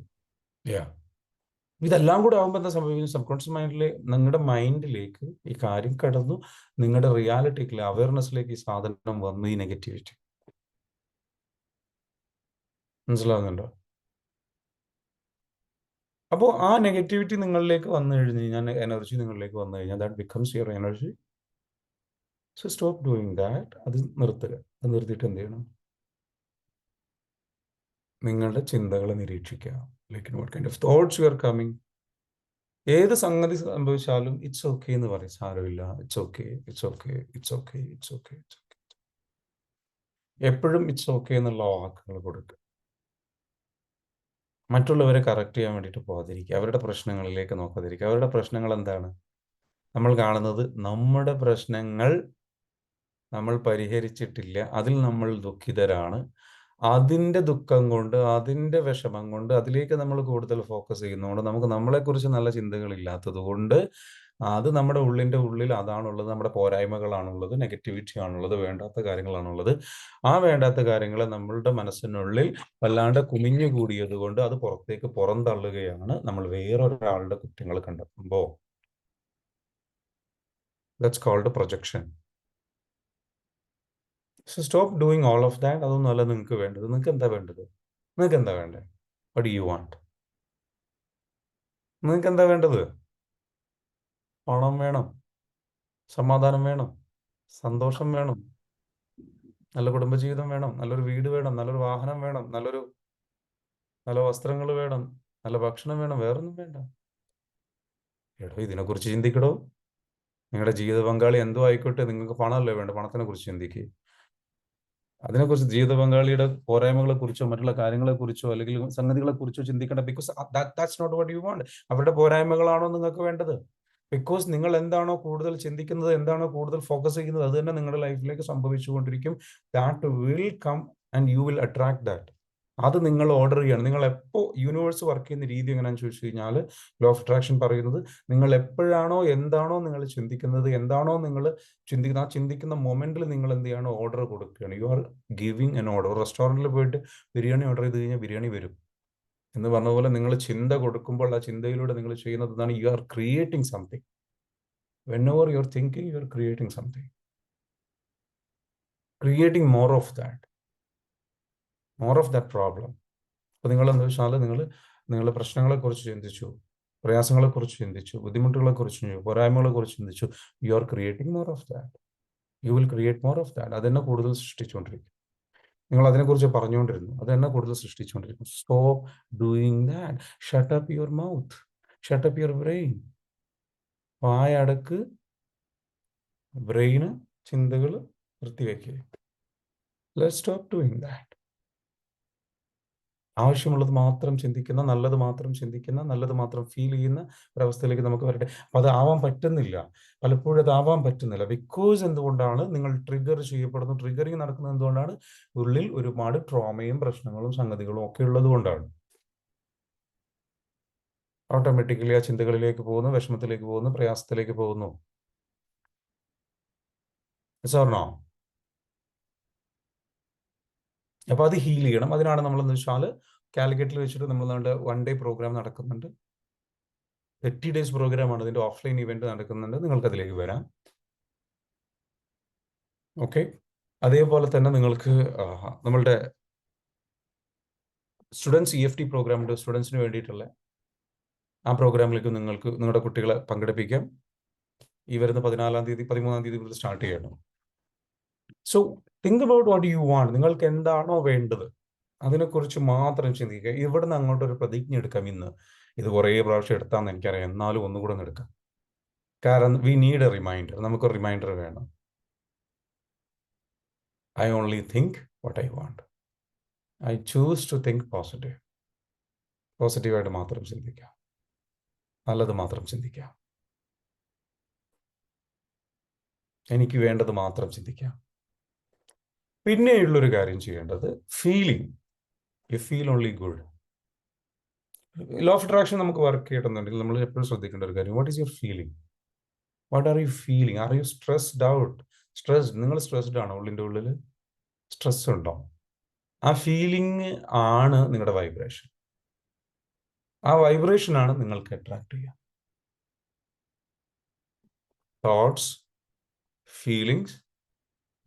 ഇതെല്ലാം കൂടെ ആകുമ്പോൾ എന്താ സംഭവിക്കുന്നത്? സബ് കോൺഷ്യസ് മൈൻഡിൽ, നിങ്ങളുടെ മൈൻഡിലേക്ക് ഈ കാര്യം കടന്നു, നിങ്ങളുടെ റിയാലിറ്റിക്ക്, അവയർനെസ്സിലേക്ക് ഈ സാധനം വന്നു, ഈ നെഗറ്റിവിറ്റി. മനസ്സിലാവുന്നുണ്ടോ? അപ്പോൾ ആ നെഗറ്റിവിറ്റി നിങ്ങളിലേക്ക് വന്നു കഴിഞ്ഞ് കഴിഞ്ഞാൽ, എനർജി നിങ്ങളിലേക്ക് വന്നു കഴിഞ്ഞാൽ, that becomes your energy. So stop doing that. അത് നിർത്തുക. അത് നിർത്തിയിട്ട് എന്ത് ചെയ്യണം? നിങ്ങളുടെ ചിന്തകളെ നിരീക്ഷിക്കുക. Like what kind of thoughts you are coming. ഏത് സംഗതി സംഭവിച്ചാലും ഇറ്റ്സ് ഓക്കെ എന്ന് പറയും, സാരമില്ല, it's okay, it's okay, it's okay, it's okay, it's okay. എപ്പോഴും ഇറ്റ്സ് ഓക്കെ എന്നുള്ള വാക്കുകൾ കൊടുക്കുക. മറ്റുള്ളവരെ കറക്റ്റ് ചെയ്യാൻ വേണ്ടിയിട്ട് പോകാതിരിക്കുക, അവരുടെ പ്രശ്നങ്ങളിലേക്ക് നോക്കാതിരിക്കുക. അവരുടെ പ്രശ്നങ്ങൾ എന്താണ്? നമ്മൾ കാണുന്നത് നമ്മുടെ പ്രശ്നങ്ങൾ നമ്മൾ പരിഹരിച്ചിട്ടില്ല, അതിൽ നമ്മൾ ദുഃഖിതരാണ്. അതിൻ്റെ ദുഃഖം കൊണ്ട്, അതിൻ്റെ വിഷമം കൊണ്ട് അതിലേക്ക് നമ്മൾ കൂടുതൽ ഫോക്കസ് ചെയ്യുന്നതുകൊണ്ട്, നമുക്ക് നമ്മളെക്കുറിച്ച് നല്ല ചിന്തകളില്ലാത്തത് കൊണ്ട്, അത് നമ്മുടെ ഉള്ളിൽ അതാണുള്ളത്, നമ്മുടെ പോരായ്മകളാണുള്ളത്, നെഗറ്റിവിറ്റി ആണുള്ളത്, വേണ്ടാത്ത കാര്യങ്ങളാണുള്ളത്. ആ വേണ്ടാത്ത കാര്യങ്ങളെ നമ്മളുടെ മനസ്സിനുള്ളിൽ വല്ലാണ്ട് കുമിഞ്ഞുകൂടിയത് കൊണ്ട് അത് പുറത്തേക്ക് പുറന്തള്ളുകയാണ് നമ്മൾ വേറൊരാളുടെ കുറ്റങ്ങൾ കണ്ടെത്തുമ്പോൾ. That's called projection. So stop doing all of that. അതൊന്നുമല്ല നിങ്ങൾക്ക് വേണ്ടത്. നിങ്ങൾക്ക് എന്താ വേണ്ടത്? നിങ്ങൾക്ക് എന്താ വേണ്ടത്? What do you want? നിങ്ങൾക്ക് എന്താ വേണ്ടത്? പണം വേണം, സമാധാനം വേണം, സന്തോഷം വേണം, നല്ല കുടുംബജീവിതം വേണം, നല്ലൊരു വീട് വേണം, നല്ലൊരു വാഹനം വേണം, നല്ല വസ്ത്രങ്ങൾ വേണം, നല്ല ഭക്ഷണം വേണം, വേറൊന്നും വേണ്ട. എടോ, ഇതിനെക്കുറിച്ച് ചിന്തിക്കടോ. നിങ്ങളുടെ ജീവിത പങ്കാളി എന്തോ ആയിക്കോട്ടെ, നിങ്ങൾക്ക് പണമല്ലേ വേണ്ട, പണത്തിനെ കുറിച്ച് ചിന്തിക്കുക. അതിനെക്കുറിച്ച്, ജീവിത പങ്കാളിയുടെ പോരായ്മകളെ കുറിച്ചോ മറ്റുള്ള കാര്യങ്ങളെ കുറിച്ചോ അല്ലെങ്കിൽ സംഗതികളെ കുറിച്ചോ ചിന്തിക്കേണ്ട. Because that's not what you want. അവരുടെ പോരായ്മകളാണോ നിങ്ങൾക്ക് വേണ്ടത്? ബിക്കോസ് നിങ്ങൾ എന്താണോ കൂടുതൽ ചിന്തിക്കുന്നത്, എന്താണോ കൂടുതൽ ഫോക്കസ് ചെയ്യുന്നത്, അത് തന്നെ നിങ്ങളുടെ ലൈഫിലേക്ക് സംഭവിച്ചുകൊണ്ടിരിക്കും. That will come and you will attract that. അത് നിങ്ങൾ ഓർഡർ ചെയ്യണം. നിങ്ങൾ എപ്പോൾ, യൂണിവേഴ്സ് വർക്ക് ചെയ്യുന്ന രീതി എങ്ങനെയാണെന്ന് ചോദിച്ചു കഴിഞ്ഞാൽ, ലോ ഓഫ് അട്രാക്ഷൻ പറയുന്നത്, നിങ്ങൾ എപ്പോഴാണോ എന്താണോ നിങ്ങൾ ചിന്തിക്കുന്നത്, എന്താണോ നിങ്ങൾ ചിന്തിക്കുന്നത്, ആ ചിന്തിക്കുന്ന മൊമെന്റിൽ നിങ്ങൾ എന്ത് ചെയ്യണം? ഓർഡർ കൊടുക്കുകയാണ്. You are giving an order. റെസ്റ്റോറൻറ്റിൽ പോയിട്ട് ബിരിയാണി ഓർഡർ ചെയ്ത് കഴിഞ്ഞാൽ ബിരിയാണി വരും എന്ന് പറഞ്ഞ പോലെ, നിങ്ങൾ ചിന്ത കൊടുക്കുമ്പോൾ ആ ചിന്തയിലൂടെ നിങ്ങൾ ചെയ്യുന്നത് എന്താണ്? U are creating something. whenever you are thinking, you are creating something, creating more of that problem. അപ്പോൾ നിങ്ങൾ എന്താ വെച്ചാൽ, നിങ്ങളുടെ പ്രശ്നങ്ങളെക്കുറിച്ച് ചിന്തിച്ചു, പ്രയാസങ്ങളെക്കുറിച്ച് ചിന്തിച്ചു, ബുദ്ധിമുട്ടുകളെക്കുറിച്ച് ചിന്തിച്ചു, പോരായ്മകളെക്കുറിച്ച് ചിന്തിച്ചു. You are creating more of that. You will create more of that. അതെന്നെ കൂടുതൽ സൃഷ്ടിച്ചുകൊണ്ടിരിക്കും. നിങ്ങൾ അതിനെക്കുറിച്ച് പറഞ്ഞുകൊണ്ടിരുന്നു, അതെന്നെ കൂടുതൽ സൃഷ്ടിച്ചുകൊണ്ടിരിക്കും. Stop doing that. Shut up your mouth, shut up your brain. വായടക്ക്, ബ്രെയിന്, ചിന്തകൾ നിർത്തിവെക്കുക. Let's stop doing that. ആവശ്യമുള്ളത് മാത്രം ചിന്തിക്കുന്ന, നല്ലത് മാത്രം ചിന്തിക്കുന്ന, നല്ലത് മാത്രം ഫീൽ ചെയ്യുന്ന ഒരവസ്ഥയിലേക്ക് നമുക്ക് വരട്ടെ. അപ്പം അത് ആവാൻ പറ്റുന്നില്ല, പലപ്പോഴും അത് ആവാൻ പറ്റുന്നില്ല. ബിക്കോസ് എന്തുകൊണ്ടാണ് നിങ്ങൾ ട്രിഗർ ചെയ്യപ്പെടുന്നു? ട്രിഗറിങ് നടക്കുന്നത് എന്തുകൊണ്ടാണ്? ഉള്ളിൽ ഒരുപാട് ട്രോമയും പ്രശ്നങ്ങളും സംഗതികളും ഒക്കെ ഉള്ളത് കൊണ്ടാണ്. ഓട്ടോമാറ്റിക്കലി ആ ചിന്തകളിലേക്ക് പോകുന്നു, വിഷമത്തിലേക്ക് പോകുന്നു, പ്രയാസത്തിലേക്ക് പോകുന്നു. സാറിനോ? അപ്പോൾ അത് ഹീൽ ചെയ്യണം. അതിനാണ് നമ്മളെന്ന് വെച്ചാൽ കാലിക്കറ്റിൽ വെച്ചിട്ട് നമ്മൾ നമ്മുടെ 1 day പ്രോഗ്രാം നടക്കുന്നുണ്ട്. 30 days പ്രോഗ്രാമാണ്. അതിൻ്റെ ഓഫ്ലൈൻ ഇവന്റ് നടക്കുന്നുണ്ട്. നിങ്ങൾക്ക് അതിലേക്ക് വരാം. ഓക്കെ. അതേപോലെ തന്നെ നിങ്ങൾക്ക് നമ്മളുടെ സ്റ്റുഡൻസ് EFT പ്രോഗ്രാം ഉണ്ട്. സ്റ്റുഡൻസിന് വേണ്ടിയിട്ടുള്ള ആ പ്രോഗ്രാമിലേക്ക് നിങ്ങൾക്ക് നിങ്ങളുടെ കുട്ടികളെ പങ്കെടുപ്പിക്കാം. ഈ വരുന്ന 14-ാം തീയതി 13-ാം തീയതി മുതൽ സ്റ്റാർട്ട് ചെയ്യണം. So think about what you want. നിങ്ങൾക്ക് എന്താണോ വേണ്ടത് അതിനെക്കുറിച്ച് മാത്രം ചിന്തിക്കുക. ഇവിടുന്ന് അങ്ങോട്ടൊരു പ്രതിജ്ഞ എടുക്കാം. ഇന്ന് ഇത് കുറേ പ്രാവശ്യം എടുത്താന്ന് എനിക്കറിയാം, എന്നാലും ഒന്നുകൂടെ ഒന്ന് എടുക്കാം. കാരണം വി നീഡ് എ റിമൈൻഡർ. നമുക്കൊരു റിമൈൻഡർ വേണം. I only think what I want. I choose to think positive. പോസിറ്റീവായിട്ട് മാത്രം ചിന്തിക്കാം, നല്ലത് മാത്രം ചിന്തിക്കാം, എനിക്ക് വേണ്ടത് മാത്രം ചിന്തിക്കാം. പിന്നെയുള്ളൊരു കാര്യം ചെയ്യേണ്ടത് feeling. You feel only good. Law of attraction നമുക്ക് വർക്ക് ചെയ്യണമെന്നുണ്ടെങ്കിൽ നമ്മൾ എപ്പോഴും ശ്രദ്ധിക്കേണ്ട ഒരു കാര്യം, what is your feeling? What are you feeling? Are you stressed out? നിങ്ങൾ സ്ട്രെസ്ഡ് ആണോ? ഉള്ളിൻ്റെ ഉള്ളിൽ സ്ട്രെസ് ഉണ്ടോ? ആ ഫീലിംഗ് ആണ് നിങ്ങളുടെ വൈബ്രേഷൻ. ആ വൈബ്രേഷനാണ് നിങ്ങൾക്ക് അട്രാക്ട് ചെയ്യുക. Thoughts, feelings,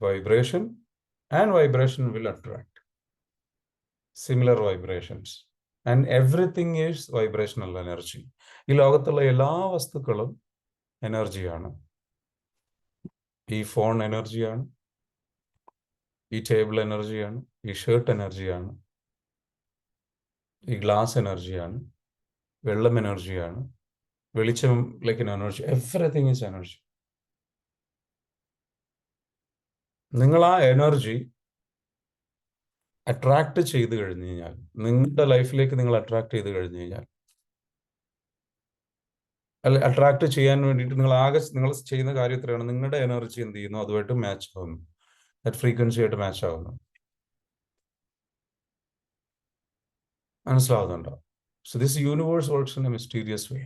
vibration, and vibration will attract similar vibrations, and everything is vibrational energy. ഈ ലോകത്തുള്ള എല്ലാ വസ്തുക്കളും എനർജിയാണ്. ഈ ഫോൺ എനർജിയാണ്, ഈ ടേബിൾ എനർജിയാണ്, ഈ ഷർട്ട് എനർജിയാണ്, ഈ ഗ്ലാസ് എനർജിയാണ്, വെള്ളം എനർജിയാണ്, വെളിച്ചം like energy. Everything is energy. നിങ്ങൾ ആ എനർജി അട്രാക്ട് ചെയ്ത് കഴിഞ്ഞു കഴിഞ്ഞാൽ, നിങ്ങളുടെ ലൈഫിലേക്ക് നിങ്ങൾ അട്രാക്ട് ചെയ്ത് കഴിഞ്ഞു കഴിഞ്ഞാൽ, അല്ല അട്രാക്ട് ചെയ്യാൻ വേണ്ടിയിട്ട് നിങ്ങൾ ചെയ്യുന്ന കാര്യം എത്രയാണ്? നിങ്ങളുടെ എനർജി എന്ത് ചെയ്യുന്നു? അതുമായിട്ട് മാച്ച് ആവുന്നു, ഫ്രീക്വൻസി ആയിട്ട് മാച്ച് ആവുന്നു. മനസ്സിലാവുന്നുണ്ടോ? So this universe works in a mysterious way.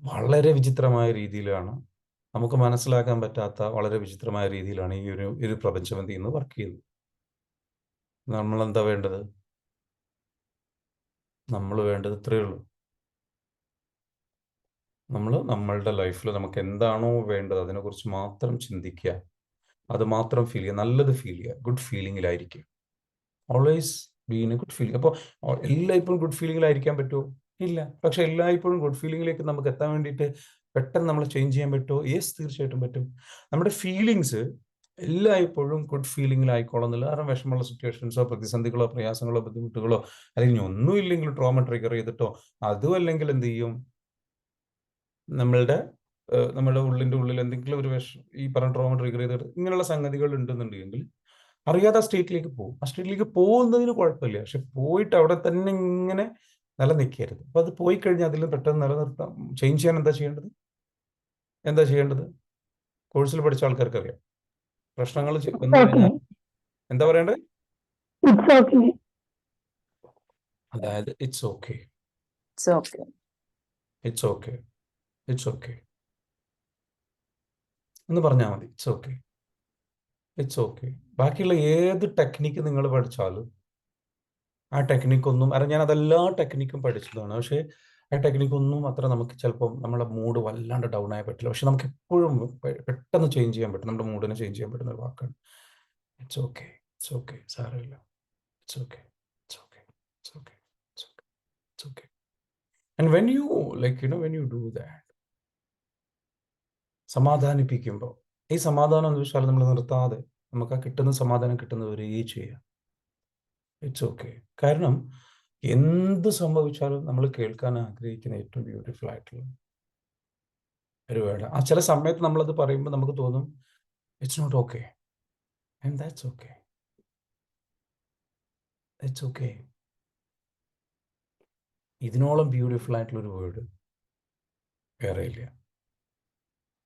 വളരെ വിചിത്രമായ രീതിയിലാണ്, നമുക്ക് മനസ്സിലാക്കാൻ പറ്റാത്ത വളരെ വിചിത്രമായ രീതിയിലാണ് ഈ ഒരു പ്രപഞ്ചം എന്ത് ചെയ്യുന്നത്? വർക്ക് ചെയ്യുന്നത്. നമ്മളെന്താ വേണ്ടത്? നമ്മൾ വേണ്ടത് ഇത്രയേ ഉള്ളൂ. നമ്മൾ നമ്മളുടെ ലൈഫിൽ നമുക്ക് എന്താണോ വേണ്ടത് അതിനെക്കുറിച്ച് മാത്രം ചിന്തിക്കുക, അത് മാത്രം ഫീൽ ചെയ്യുക, നല്ലത് ഫീൽ ചെയ്യുക, ഗുഡ് ഫീലിങ്ങിലായിരിക്കുക. Always be in a good feeling. അപ്പോൾ എല്ലായ്പ്പോഴും ഗുഡ് ഫീലിങ്ങിലായിരിക്കാൻ പറ്റുമോ? ഇല്ല. പക്ഷെ എല്ലായ്പ്പോഴും ഗുഡ് ഫീലിങ്ങിലേക്ക് നമുക്ക് എത്താൻ വേണ്ടിയിട്ട് പെട്ടെന്ന് നമ്മൾ ചേഞ്ച് ചെയ്യാൻ പറ്റുമോ? യെസ്, തീർച്ചയായിട്ടും പറ്റും. നമ്മുടെ ഫീലിങ്സ് എല്ലായ്പ്പോഴും ഗുഡ് ഫീലിങ്ങിലായിക്കോളുന്നില്ല. കാരണം വിഷമമുള്ള സിറ്റുവേഷൻസോ പ്രതിസന്ധികളോ പ്രയാസങ്ങളോ ബുദ്ധിമുട്ടുകളോ അല്ലെങ്കിൽ ഒന്നും ഇല്ലെങ്കിലും ട്രോമ ട്രിഗർ ചെയ്തിട്ടോ അതും അല്ലെങ്കിൽ എന്ത് ചെയ്യും? നമ്മുടെ ഉള്ളിൻ്റെ ഉള്ളിൽ എന്തെങ്കിലും ഒരു ഈ പറഞ്ഞ ട്രോമ ട്രിഗർ ചെയ്തിട്ട് ഇങ്ങനെയുള്ള സംഗതികൾ ഉണ്ടെന്നുണ്ടെങ്കിൽ അറിയാതെ ആ സ്റ്റേറ്റിലേക്ക് പോകും. ആ സ്റ്റേറ്റിലേക്ക് പോകുന്നതിന് കുഴപ്പമില്ല, പക്ഷെ പോയിട്ട് അവിടെ തന്നെ ഇങ്ങനെ നിലനിൽക്കരുത്. അപ്പോൾ അത് പോയി കഴിഞ്ഞാൽ അതിൽ പെട്ടെന്ന് നിലനിർത്താം. ചേഞ്ച് ചെയ്യാൻ എന്താ ചെയ്യേണ്ടത്? കോഴ്സിൽ പഠിച്ച ആൾക്കാർക്ക് അറിയാം. പ്രശ്നങ്ങൾ വന്നു കഴിഞ്ഞാൽ എന്താ പറയണ്ടേ? അതായത് ഇറ്റ്സ് ഓക്കെ, എന്ന് പറഞ്ഞാൽ മതി. It's okay. ബാക്കിയുള്ള ഏത് ടെക്നിക്ക് നിങ്ങൾ പഠിച്ചാലും ആ ടെക്നിക്കൊന്നും, ഞാൻ അതെല്ലാ ടെക്നിക്കും പഠിച്ചതാണ്, പക്ഷേ ആ ടെക്നിക്കൊന്നും അത്ര നമുക്ക് ചിലപ്പം നമ്മളെ മൂഡ് വല്ലാണ്ട് ഡൗൺ ആയി പറ്റില്ല. പക്ഷെ നമുക്ക് എപ്പോഴും പെട്ടെന്ന് ചേഞ്ച് ചെയ്യാൻ പറ്റും, നമ്മുടെ മൂഡിനെ ചേഞ്ച് ചെയ്യാൻ പറ്റുന്ന ഒരു വാക്കാണ് ഇറ്റ്സ് ഓക്കെ. സാരമില്ല, it's okay. And when you do that, സമാധാനിപ്പിക്കുമ്പോൾ, ഈ സമാധാനം എന്ന് വെച്ചാൽ നമ്മൾ നിർത്താതെ നമുക്ക് ആ കിട്ടുന്ന സമാധാനം കിട്ടുന്നവരേ ചെയ്യാം. It's okay. കാരണം എന്ത് സംഭവിച്ചാലും നമ്മൾ കേൾക്കാൻ ആഗ്രഹിക്കുന്ന ഏറ്റവും ബ്യൂട്ടിഫുൾ ആയിട്ടുള്ള ഒരു വേർഡ്. ആ ചില സമയത്ത് നമ്മളത് പറയുമ്പോൾ നമുക്ക് തോന്നും it's not okay, and that's okay, it's okay. ഇതിനോളം ബ്യൂട്ടിഫുൾ ആയിട്ടുള്ള ഒരു വേർഡ് വേറെ ഇല്ല.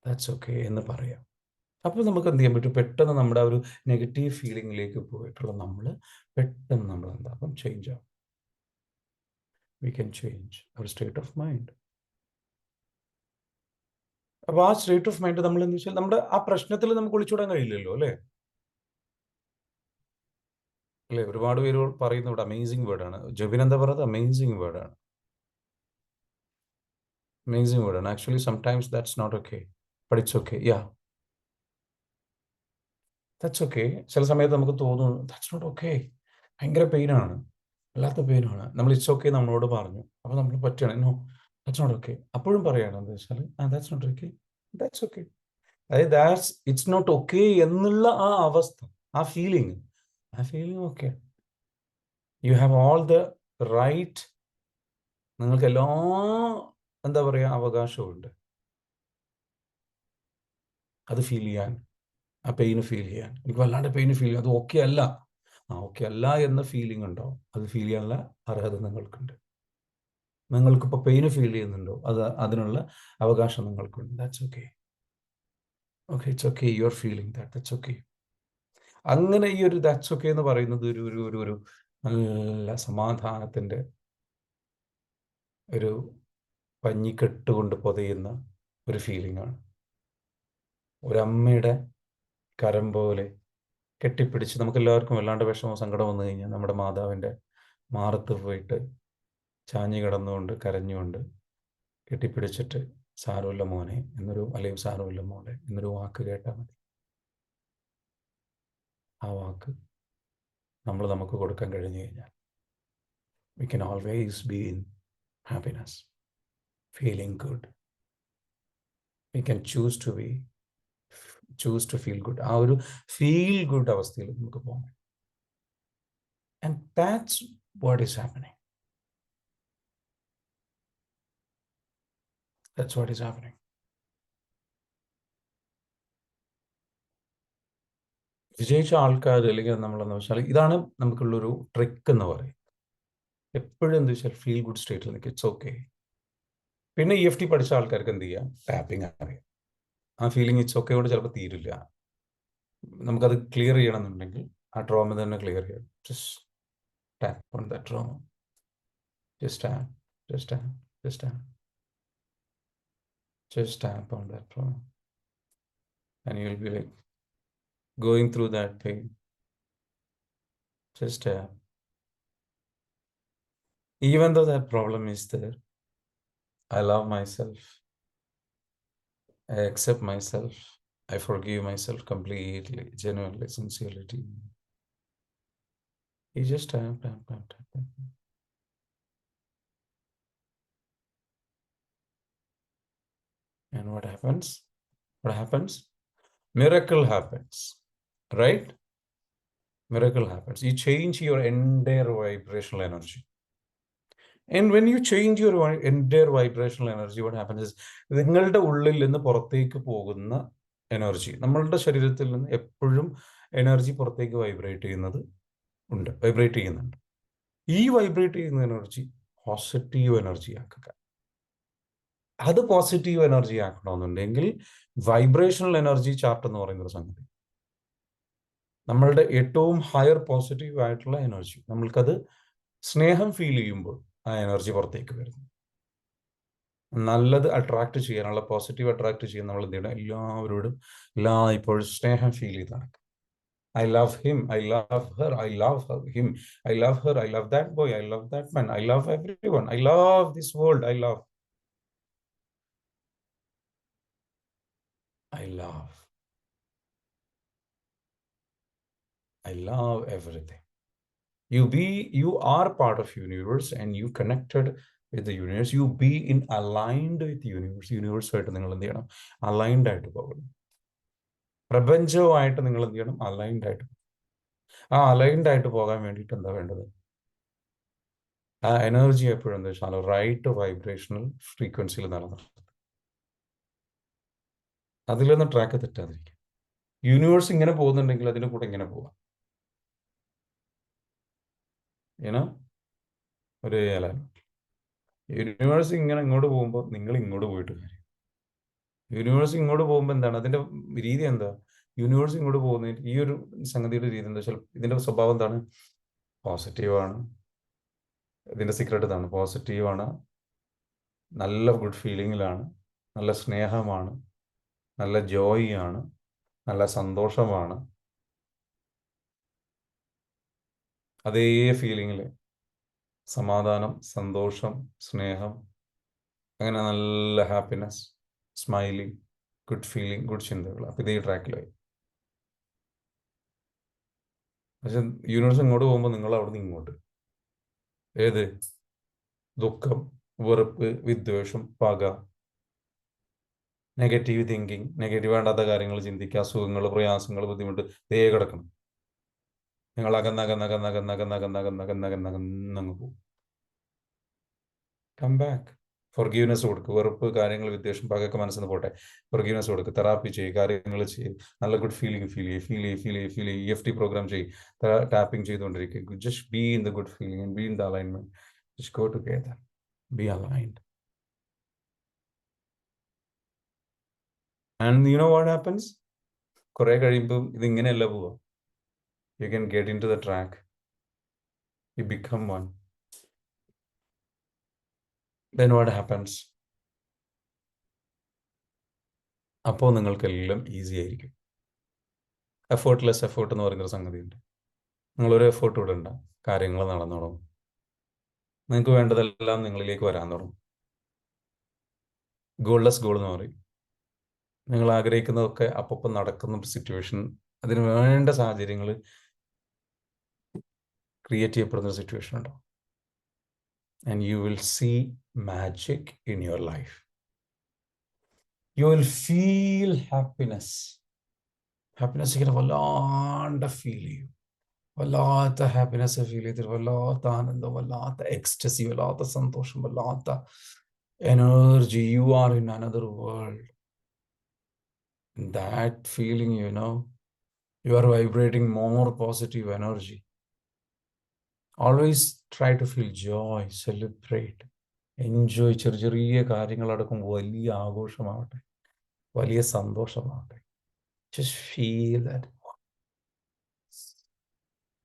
ദാറ്റ്സ് ഓക്കെ എന്ന് പറയാം. അപ്പോൾ നമുക്ക് എന്ത് ചെയ്യാൻ പറ്റും? പെട്ടെന്ന് നമ്മുടെ ആ ഒരു നെഗറ്റീവ് ഫീലിംഗിലേക്ക് പോയിട്ടുള്ള നമ്മൾ പെട്ടെന്ന് നമ്മൾ എന്താകും? ചേഞ്ച് ആവും. We can change our state of mind. അപ്പോൾ ആ സ്റ്റേറ്റ് ഓഫ് മൈൻഡ് നമ്മൾ എന്ന് വെച്ചാൽ നമ്മുടെ ആ പ്രശ്നത്തിൽ നമുക്ക് ഒളിച്ചോടാൻ കഴിയില്ലല്ലോ, അല്ലേ? അല്ലേ? ഒരുപാട് പേര് പറയുന്ന ഇവിടെ അമേസിങ് വേർഡാണ്. ജബിൻ എന്താ പറയുന്നത്? അമേസിങ് വേർഡാണ്. അമേസിങ് വേർഡാണ്. Actually sometimes that's not okay, but it's okay. Yeah, that's okay. ചില സമയത്ത് നമുക്ക് തോന്നുന്നു ദാറ്റ്സ് നോട്ട് ഓക്കെ, ഭയങ്കര പെയിനാണ്, വല്ലാത്ത പെയിനാണ്. നമ്മൾ ഇറ്റ്സ് ഓക്കെ നമ്മളോട് പറഞ്ഞു, അപ്പോൾ നമ്മൾ പറ്റുകയാണ് നോ ദാറ്റ്സ് നോട്ട് ഓക്കെ. അപ്പോഴും പറയുകയാണ് എന്താ വെച്ചാൽ that's not okay, that's okay. അതായത് ദാറ്റ്സ് ഇറ്റ്സ് നോട്ട് ഓക്കെ എന്നുള്ള ആ അവസ്ഥ, ആ feeling okay. You have all the right. നിങ്ങൾക്ക് എല്ലാ എന്താ പറയുക അവകാശമുണ്ട് അത് ഫീൽ ചെയ്യാൻ, ആ പെയിന് ഫീൽ ചെയ്യാൻ. എനിക്ക് വല്ലാണ്ട് പെയിന് ഫീൽ ചെയ്യാം, അത് ഓക്കെ അല്ല, ഓക്കെ അല്ല എന്ന ഫീലിംഗ് ഉണ്ടോ, അത് ഫീൽ ചെയ്യാനുള്ള അർഹത നിങ്ങൾക്കുണ്ട്. നിങ്ങൾക്കിപ്പോൾ പെയിന് ഫീൽ ചെയ്യുന്നുണ്ടോ, അതിനുള്ള അവകാശം നിങ്ങൾക്കുണ്ട്. That's okay. Okay, it's okay, you are feeling that's okay. അങ്ങനെ ഈ ഒരു ദാറ്റ്സ് ഓക്കെ എന്ന് പറയുന്നത് ഒരു ഒരു ഒരു ഒരു നല്ല സമാധാനത്തിൻ്റെ ഒരു പഞ്ഞിക്കെട്ട് കൊണ്ട് പൊതിയുന്ന ഒരു ഫീലിംഗ് ആണ്. ഒരമ്മയുടെ കരം പോലെ കെട്ടിപ്പിടിച്ച്, നമുക്കെല്ലാവർക്കും വല്ലാണ്ട് വിഷമോ സങ്കടം വന്നു കഴിഞ്ഞാൽ നമ്മുടെ മാതാവിൻ്റെ മാറത്ത് പോയിട്ട് ചാഞ്ഞു കിടന്നുകൊണ്ട് കരഞ്ഞുകൊണ്ട് കെട്ടിപ്പിടിച്ചിട്ട് സാരമില്ല മോനെ എന്നൊരു, അല്ലെങ്കിൽ സാരമില്ല മോളെ എന്നൊരു വാക്ക് കേട്ടാൽ മതി. ആ വാക്ക് നമ്മൾ നമുക്ക് കൊടുക്കാൻ കഴിഞ്ഞു കഴിഞ്ഞാൽ we can always be in happiness, feeling good. We can choose to feel good. ആ ഒരു ഫീൽ ഗുഡ് അവസ്ഥയിൽ നമുക്ക് പോകാം. And that's what is happening. That's what is happening. വിജയിച്ച ആൾക്കാർ, അല്ലെങ്കിൽ നമ്മളെന്ന് വെച്ചാൽ ഇതാണ് നമുക്കുള്ളൊരു ട്രിക്ക് എന്ന് പറയും. എപ്പോഴും എന്താ വെച്ചാൽ ഫീൽ ഗുഡ് സ്റ്റേറ്റിൽ നിൽക്കുക, ഇറ്റ്സ് ഓക്കെ. പിന്നെ EFT പഠിച്ച ആൾക്കാർക്ക് എന്ത് ചെയ്യാം? ടാപ്പിംഗ് അറിയാം. ആ ഫീലിംഗ് ഇറ്റ്സ് ഓക്കെ കൊണ്ട് ചിലപ്പോൾ തീരില്ല. നമുക്കത് ക്ലിയർ ചെയ്യണമെന്നുണ്ടെങ്കിൽ ആ ട്രോമ തന്നെ ക്ലിയർ ചെയ്യാം. Just tap on that trauma. Just tap, just tap, just tap. Just tap on that trauma. And you'll be like going through that pain. Just tap. Even though that problem is there, I love myself. I accept myself. I forgive myself completely, genuinely, sincerely. You just tap, tap, tap, tap, tap. And what happens? What happens? Miracle happens, right? Miracle happens. You change your entire vibrational energy. And when you change your entire vibrational energy, what happens is നിങ്ങളുടെ ഉള്ളിൽ നിന്ന് പുറത്തേക്ക് പോകുന്ന എനർജി, നമ്മളുടെ ശരീരത്തിൽ നിന്ന് എപ്പോഴും എനർജി പുറത്തേക്ക് വൈബ്രേറ്റ് ചെയ്യുന്നുണ്ട്. ഈ വൈബ്രേറ്റ് ചെയ്യുന്ന എനർജി പോസിറ്റീവ് എനർജി ആക്കുക. അത് പോസിറ്റീവ് എനർജി ആക്കണമെന്നുണ്ടെങ്കിൽ വൈബ്രേഷണൽ എനർജി ചാർട്ട് എന്ന് പറയുന്ന ഒരു സംഗതി, നമ്മളുടെ ഏറ്റവും ഹയർ പോസിറ്റീവ് ആയിട്ടുള്ള എനർജി, നമ്മൾക്കത് സ്നേഹം ഫീൽ ചെയ്യുമ്പോൾ ആ എനർജി പുറത്തേക്ക് വരുന്നു. നല്ലത് അട്രാക്ട് ചെയ്യാനുള്ള, പോസിറ്റീവ് അട്രാക്ട് ചെയ്യാൻ നമ്മൾ എന്ത് ചെയ്യണം? എല്ലാവരോടും ഇപ്പോഴും സ്നേഹം ഫീൽ ചെയ്ത് നടക്കും. I love him, I love her, I love him, I love her, I love that boy, I love that man, I love everyone, I love this world, I love everything. You are part of universe and you connected with the universe. You be in aligned with the universe. യൂണിവേഴ്സുമായിട്ട് നിങ്ങൾ എന്ത് ചെയ്യണം? അലൈൻഡ് ആയിട്ട് പോകണം. പ്രപഞ്ചവുമായിട്ട് നിങ്ങൾ എന്ത് ചെയ്യണം? അലൈൻഡ് ആയിട്ട്. ആ അലൈൻഡ് ആയിട്ട് പോകാൻ വേണ്ടിയിട്ട് എന്താ വേണ്ടത്? ആ എനർജി എപ്പോഴും എന്താ വെച്ചാൽ റൈറ്റ് വൈബ്രേഷണൽ ഫ്രീക്വൻസിയിൽ നിലനിർത്തുക. അതിലൊന്നും ട്രാക്ക് തെറ്റാതിരിക്കുക. യൂണിവേഴ്സ് ഇങ്ങനെ പോകുന്നുണ്ടെങ്കിൽ അതിൻ്റെ കൂടെ ഇങ്ങനെ പോവാം. ഏനാ ഒരു യൂണിവേഴ്സ് ഇങ്ങനെ ഇങ്ങോട്ട് പോകുമ്പോൾ നിങ്ങൾ ഇങ്ങോട്ട് പോയിട്ട് കാര്യം. യൂണിവേഴ്സ് ഇങ്ങോട്ട് പോകുമ്പോൾ എന്താണ് അതിൻ്റെ രീതി? എന്താ? യൂണിവേഴ്സ് ഇങ്ങോട്ട് പോകുന്നതിന് ഈ ഒരു സംഗതിയുടെ രീതി എന്താ വെച്ചാൽ ഇതിൻ്റെ സ്വഭാവം എന്താണ്? പോസിറ്റീവാണ്. ഇതിൻ്റെ സീക്രട്ട് ഇതാണ്, പോസിറ്റീവാണ്, നല്ല ഗുഡ് ഫീലിങ്ങിലാണ്, നല്ല സ്നേഹമാണ്, നല്ല ജോയ് ആണ്, നല്ല സന്തോഷമാണ്. അതേ ഫീലിങ്ങിൽ സമാധാനം, സന്തോഷം, സ്നേഹം, അങ്ങനെ നല്ല happiness, smiling, good feeling, good ചിന്തകൾ. അപ്പം ഇതേ ട്രാക്കിലായി. പക്ഷെ യൂണിവേഴ്സ് ഇങ്ങോട്ട് പോകുമ്പോൾ നിങ്ങൾ അവിടെ നിന്ന് ഇങ്ങോട്ട്. ഏത്? ദുഃഖം, വെറുപ്പ്, വിദ്വേഷം, പക, നെഗറ്റീവ് തിങ്കിങ്, നെഗറ്റീവ് വേണ്ടാത്ത കാര്യങ്ങൾ ചിന്തിക്കുക, അസുഖങ്ങൾ, പ്രയാസങ്ങൾ, ബുദ്ധിമുട്ട് ദേ കിടക്കണം. നിങ്ങൾ അകന്നകന്നകന്നകന്നകന്നകന്നകന്നകന്നകന്നകന്നകന്നങ്ങ് പോകും. Come back. ഫൊർഗീവ്നെസ് കൊടുക്കുക. വെറുപ്പ്, കാര്യങ്ങൾ, വിദ്വേഷം, പകയൊക്കെ മനസ്സിൽ നിന്ന് പോട്ടെ. ഫൊർഗീവ്നെസ് കൊടുക്കുക. തെറാപ്പി ചെയ്യും, കാര്യങ്ങൾ ചെയ്യും, നല്ല ഗുഡ് ഫീലിംഗ് ഫീൽ ചെയ്യും. EFT പ്രോഗ്രാം ചെയ്യും, ടാപ്പിംഗ് ചെയ്തുകൊണ്ടിരിക്കുക. Just be in the good feeling and be in the alignment. Just go together, B aligned. And you know what happens? കുറെ കഴിയുമ്പം ഇതിങ്ങനെയല്ല പോവുക. You can get into the track. You become one. Then what happens? അപ്പോൾ നിങ്ങൾക്കെല്ലാം ഈസി ആയിരിക്കും. എഫേർട്ട്ലെസ് എഫേർട്ട് എന്ന് പറയുന്നൊരു സംഗതിയുണ്ട്. നിങ്ങളൊരു എഫേർട്ട് ഇടണ്ട, കാര്യങ്ങൾ നടന്നോളും. നിങ്ങൾക്ക് വേണ്ടതെല്ലാം നിങ്ങളിലേക്ക് വരാൻ തുടങ്ങും. ഗോൾലെസ് ഗോൾ എന്ന് പറയും. നിങ്ങൾ ആഗ്രഹിക്കുന്നതൊക്കെ അപ്പം നടക്കുന്ന സിറ്റുവേഷൻ, അതിന് വേണ്ട സാഹചര്യങ്ങൾ ക്രിയേറ്റ് ചെയ്യപ്പെടുന്ന സിറ്റുവേഷൻ ഉണ്ടോ? And you will see magic in your life. You will feel happiness. Happiness ഇങ്ങനെ വല്ലാണ്ട് ഫീൽ ചെയ്യും. വല്ലാത്ത ഹാപ്പിനെസ് ഫീൽ ചെയ്തിട്ട് വല്ലാത്ത ആനന്ദം, വല്ലാത്ത എക്സ്റ്റസി, വല്ലാത്ത സന്തോഷം, വല്ലാത്ത energy. You are in another world. That feeling, you are vibrating more positive energy. Always try to feel joy, celebrate, enjoy. ചെറിയ കാര്യങ്ങളടക്കം വലിയ ആഘോഷമാവട്ടെ, വലിയ സന്തോഷമാവട്ടെ. Just feel that.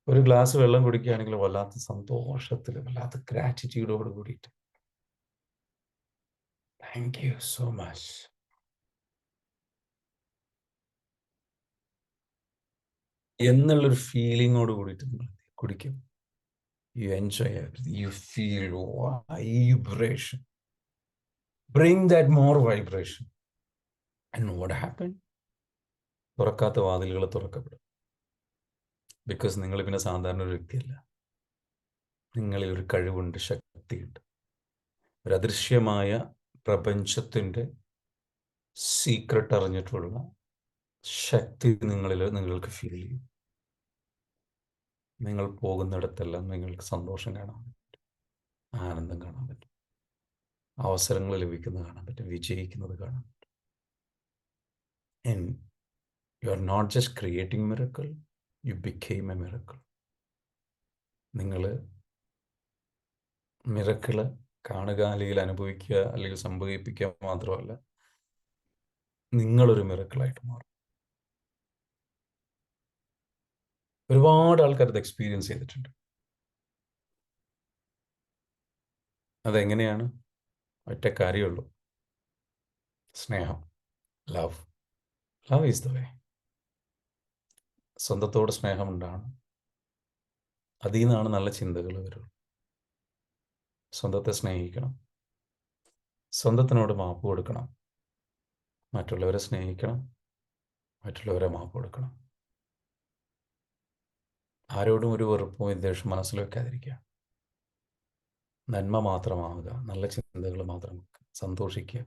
ഒരു ഗ്ലാസ് വെള്ളം കുടിക്കുകയാണെങ്കിൽ വല്ലാത്ത സന്തോഷത്തിൽ, വല്ലാത്ത ഗ്രാറ്റിറ്റ്യൂഡോട് കൂടിയിട്ട് താങ്ക് യു സോ മച്ച് എന്നുള്ളൊരു ഫീലിങ്ങോട് കൂടിയിട്ട് നിങ്ങൾ കുടിക്കും. You enjoy everything. You feel vibration. Bring that more vibration. And what happened? തുറക്കാത്ത വാതിലുകൾ തുറക്കപ്പെടും. ബിക്കോസ് നിങ്ങൾ പിന്നെ സാധാരണ ഒരു വ്യക്തിയല്ല. നിങ്ങളിൽ ഒരു കഴിവുണ്ട്, ശക്തിയുണ്ട്. ഒരു അദൃശ്യമായ പ്രപഞ്ചത്തിൻ്റെ സീക്രട്ട് അറിഞ്ഞിട്ടുള്ള ശക്തി നിങ്ങൾക്ക് ഫീൽ ചെയ്യും. നിങ്ങൾ പോകുന്നിടത്തെല്ലാം നിങ്ങൾക്ക് സന്തോഷം കാണാൻ പറ്റും, ആനന്ദം കാണാൻ പറ്റും, അവസരങ്ങൾ ലഭിക്കുന്നത് കാണാൻ പറ്റും, വിജയിക്കുന്നത് കാണാൻ പറ്റും. And you are not just creating miracle, you became a miracle. നിങ്ങൾ മിറക്കിള് കാണുക, അല്ലെങ്കിൽ അനുഭവിക്കുക, അല്ലെങ്കിൽ സംഭവിപ്പിക്കുക മാത്രമല്ല, നിങ്ങളൊരു മിറക്കിളായിട്ട് മാറും. ഒരുപാട് ആൾക്കാർ ഇത് എക്സ്പീരിയൻസ് ചെയ്തിട്ടുണ്ട്. അതെങ്ങനെയാണ്? ഒറ്റ കാര്യമുള്ളൂ, സ്നേഹം. Love is the way. സ്വന്തത്തോട് സ്നേഹമുണ്ടാണ്. അതിൽ നിന്നാണ് നല്ല ചിന്തകൾ വരുള്ളൂ. സ്വന്തത്തെ സ്നേഹിക്കണം, സ്വന്തത്തിനോട് മാപ്പ് കൊടുക്കണം, മറ്റുള്ളവരെ സ്നേഹിക്കണം, മറ്റുള്ളവരെ മാപ്പ് കൊടുക്കണം. ആരോടും ഒരു വെറുപ്പോ വിദ്വേഷം മനസ്സിൽ വെക്കാതിരിക്കുക. നന്മ മാത്രമാവുക, നല്ല ചിന്തകൾ മാത്രം വെക്കുക, സന്തോഷിക്കുക,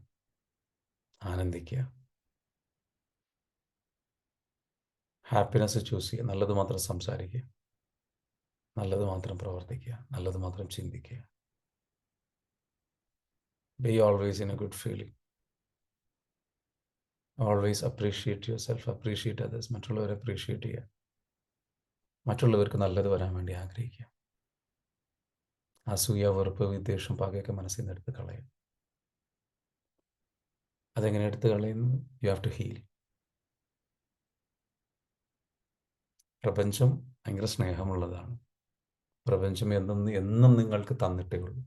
ആനന്ദിക്കുക, ഹാപ്പിനെസ് ചൂസ് ചെയ്യുക, നല്ലത് മാത്രം സംസാരിക്കുക, നല്ലത് മാത്രം പ്രവർത്തിക്കുക, നല്ലത് മാത്രം ചിന്തിക്കുക. Be always in a good feeling. Always appreciate your self, appreciate others. മറ്റുള്ളവരെ അപ്രീഷിയേറ്റ് ചെയ്യുക, മറ്റുള്ളവർക്ക് നല്ലത് വരാൻ വേണ്ടി ആഗ്രഹിക്കുക. അസൂയ, വെറുപ്പ്, വിദ്വേഷം, പകയൊക്കെ മനസ്സിൽ നിന്ന് എടുത്ത് കളയും. അതെങ്ങനെ എടുത്ത് കളയുന്നു? You have to heal. പ്രപഞ്ചം ഭയങ്കര സ്നേഹമുള്ളതാണ്. പ്രപഞ്ചം എന്നും നിങ്ങൾക്ക് തന്നിട്ടേ ഉള്ളൂ.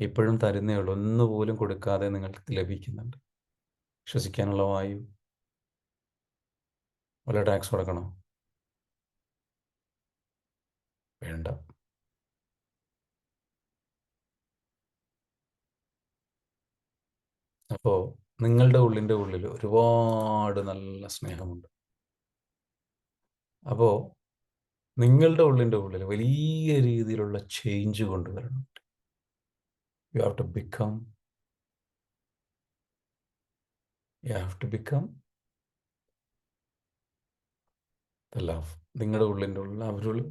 ഇപ്പോഴും തരുന്നേ ഉള്ളൂ. ഒന്നുപോലും കൊടുക്കാതെ നിങ്ങൾക്ക് ലഭിക്കുന്നുണ്ട്. ശ്വസിക്കാനുള്ള വായു വല്ല ടാക്സ് കൊടുക്കണോ? വേണ്ട. അപ്പോൾ നിങ്ങളുടെ ഉള്ളിൽ ഒരുപാട് നല്ല സ്നേഹമുണ്ട്. അപ്പോൾ നിങ്ങളുടെ ഉള്ളിൽ വലിയ രീതിയിലുള്ള ചേഞ്ച് കൊണ്ടുവരണം. You have to become the love. നിങ്ങളുടെ ഉള്ളിൻ്റെ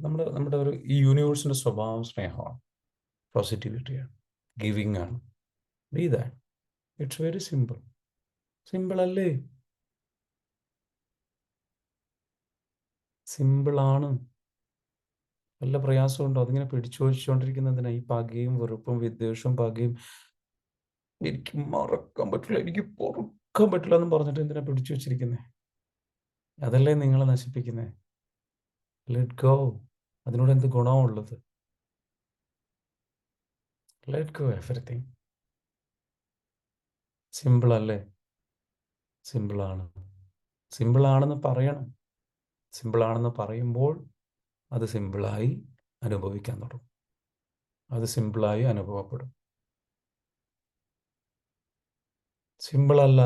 നമ്മുടെ ഒരു ഈ യൂണിവേഴ്സിൻ്റെ സ്വഭാവം സ്നേഹമാണ്, പോസിറ്റിവിറ്റിയാണ്, ഗിവിങ് ആണ്. Be that. It's very simple. Simple അല്ലേ? സിമ്പിളാണ്. വല്ല പ്രയാസമുണ്ടോ? അതിങ്ങനെ പിടിച്ചു വച്ചുകൊണ്ടിരിക്കുന്നതിനാ ഈ പകയും വെറുപ്പും വിദ്വേഷവും പകയും. എനിക്ക് മറക്കാൻ പറ്റില്ല, എനിക്ക് പൊറുക്കാൻ പറ്റില്ല എന്നും പറഞ്ഞിട്ട് എന്തിനാ പിടിച്ചു വെച്ചിരിക്കുന്നത്? അതല്ലേ നിങ്ങളെ നശിപ്പിക്കുന്നത്? Let go. അതിനോട് എന്ത് ഗുണമുള്ളത്? Let go everything. സിമ്പിൾ അല്ലേ? സിമ്പിളാണ്. സിമ്പിളാണെന്ന് പറയണം. സിമ്പിളാണെന്ന് പറയുമ്പോൾ അത് സിമ്പിളായി അനുഭവിക്കാൻ തുടങ്ങും. അത് സിമ്പിളായി അനുഭവപ്പെടും. സിമ്പിളല്ല,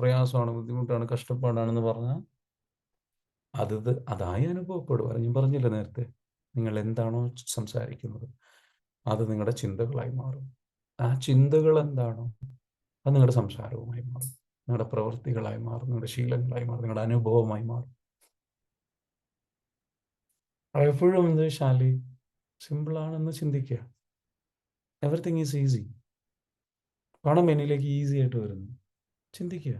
പ്രയാസമാണ്, ബുദ്ധിമുട്ടാണ്, കഷ്ടപ്പാടാണെന്ന് പറഞ്ഞാൽ അതായി അനുഭവപ്പെടും. ഞാൻ പറഞ്ഞില്ല നേരത്തെ, നിങ്ങൾ എന്താണോ സംസാരിക്കുന്നത് അത് നിങ്ങളുടെ ചിന്തകളായി മാറും. ആ ചിന്തകൾ എന്താണോ അത് നിങ്ങളുടെ സംസാരവുമായി മാറും, നിങ്ങളുടെ പ്രവൃത്തികളായി മാറും, നിങ്ങളുടെ ശീലങ്ങളായി മാറും, നിങ്ങളുടെ അനുഭവമായി മാറും. എപ്പോഴും എന്ത് ശാലി സിമ്പിളാണെന്ന് ചിന്തിക്കുക. Everything is easy. പണം എന്നിലേക്ക് ഈസി ആയിട്ട് വരുന്നു. ചിന്തിക്കുക,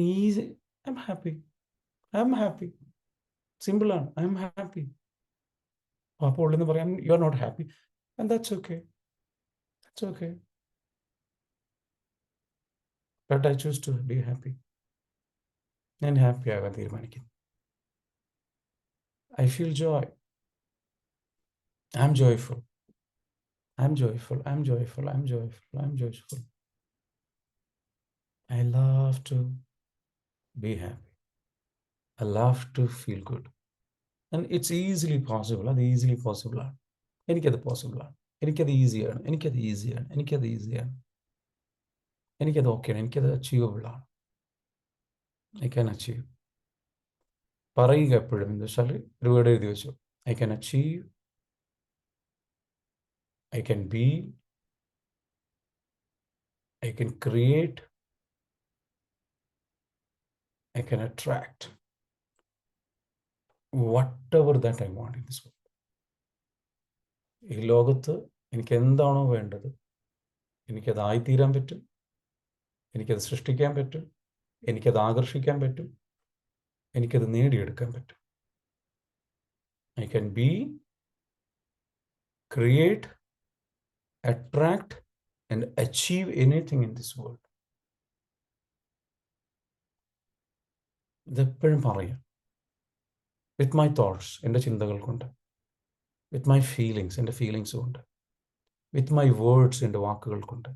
ഈസി. I am happy. സിമ്പിളാണ്. I am happy. അപ്പോൾ ഉള്ളെന്ന് പറയാൻ you are not happy, and that's okay. But I choose to be happy. ഞാൻ ഹാപ്പി ആകാൻ തീരുമാനിക്കുന്നു. I feel joy. I'm joyful. I love to be happy. I love to feel good. And it's easily possible. അത് easily possible ആണ്. എനിക്കത് possible ആണ്. എനിക്കത് ഈസിയാണ്. എനിക്കത് ഓക്കെയാണ്. എനിക്കത് അച്ചീവബിൾ ആണ്. I can achieve. പറയുക എപ്പോഴും എന്താ വെച്ചാൽ ഒരു വേർഡ് എഴുതി വെച്ചു. I can achieve, I can be, I can create, I can attract whatever that I want in this world. ഈ ലോകത്ത് എനിക്ക് എന്താണോ വേണ്ടത് എനിക്കത് ആയിത്തീരാൻ പറ്റും, എനിക്കത് സൃഷ്ടിക്കാൻ പറ്റും, എനിക്കത് ആകർഷിക്കാൻ പറ്റും, എനിക്കത് നേടിയെടുക്കാൻ പറ്റും. I can be, create, attract and achieve anything in this world. ഇതെപ്പോഴും പറയാം. വിത്ത് മൈ തോട്ട്സ്, എൻ്റെ ചിന്തകൾ കൊണ്ട്, വിത്ത് മൈ ഫീലിങ്സ്, എൻ്റെ ഫീലിങ്സ് കൊണ്ട്, വിത്ത് മൈ വേർഡ്സ്, എൻ്റെ വാക്കുകൾ കൊണ്ട്,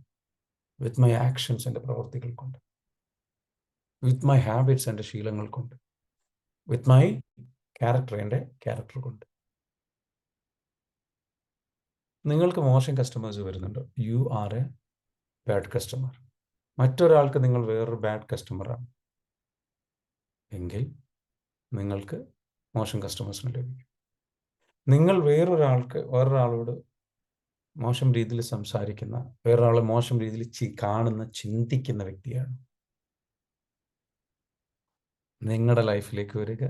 വിത്ത് മൈ ആക്ഷൻസ്, എൻ്റെ പ്രവൃത്തികൾ കൊണ്ട്, വിത്ത് മൈ ഹാബിറ്റ്സ്, എൻ്റെ ശീലങ്ങൾ കൊണ്ട്, വിത്ത് മൈ ക്യാരക്ടർ, എൻ്റെ ക്യാരക്ടർ കൊണ്ട്. നിങ്ങൾക്ക് മോശം കസ്റ്റമേഴ്സ് വരുന്നുണ്ടോ? You are A bad customer. മറ്റൊരാൾക്ക് നിങ്ങൾ വേറൊരു ബാഡ് കസ്റ്റമറാണ് എങ്കിൽ നിങ്ങൾക്ക് മോശം കസ്റ്റമേഴ്സിന് ലഭിക്കും. നിങ്ങൾ വേറൊരാളോട് മോശം രീതിയിൽ സംസാരിക്കുന്ന, വേറൊരാളെ മോശം രീതിയിൽ കാണുന്ന, ചിന്തിക്കുന്ന വ്യക്തിയാണ് നിങ്ങളുടെ ലൈഫിലേക്ക് വരിക.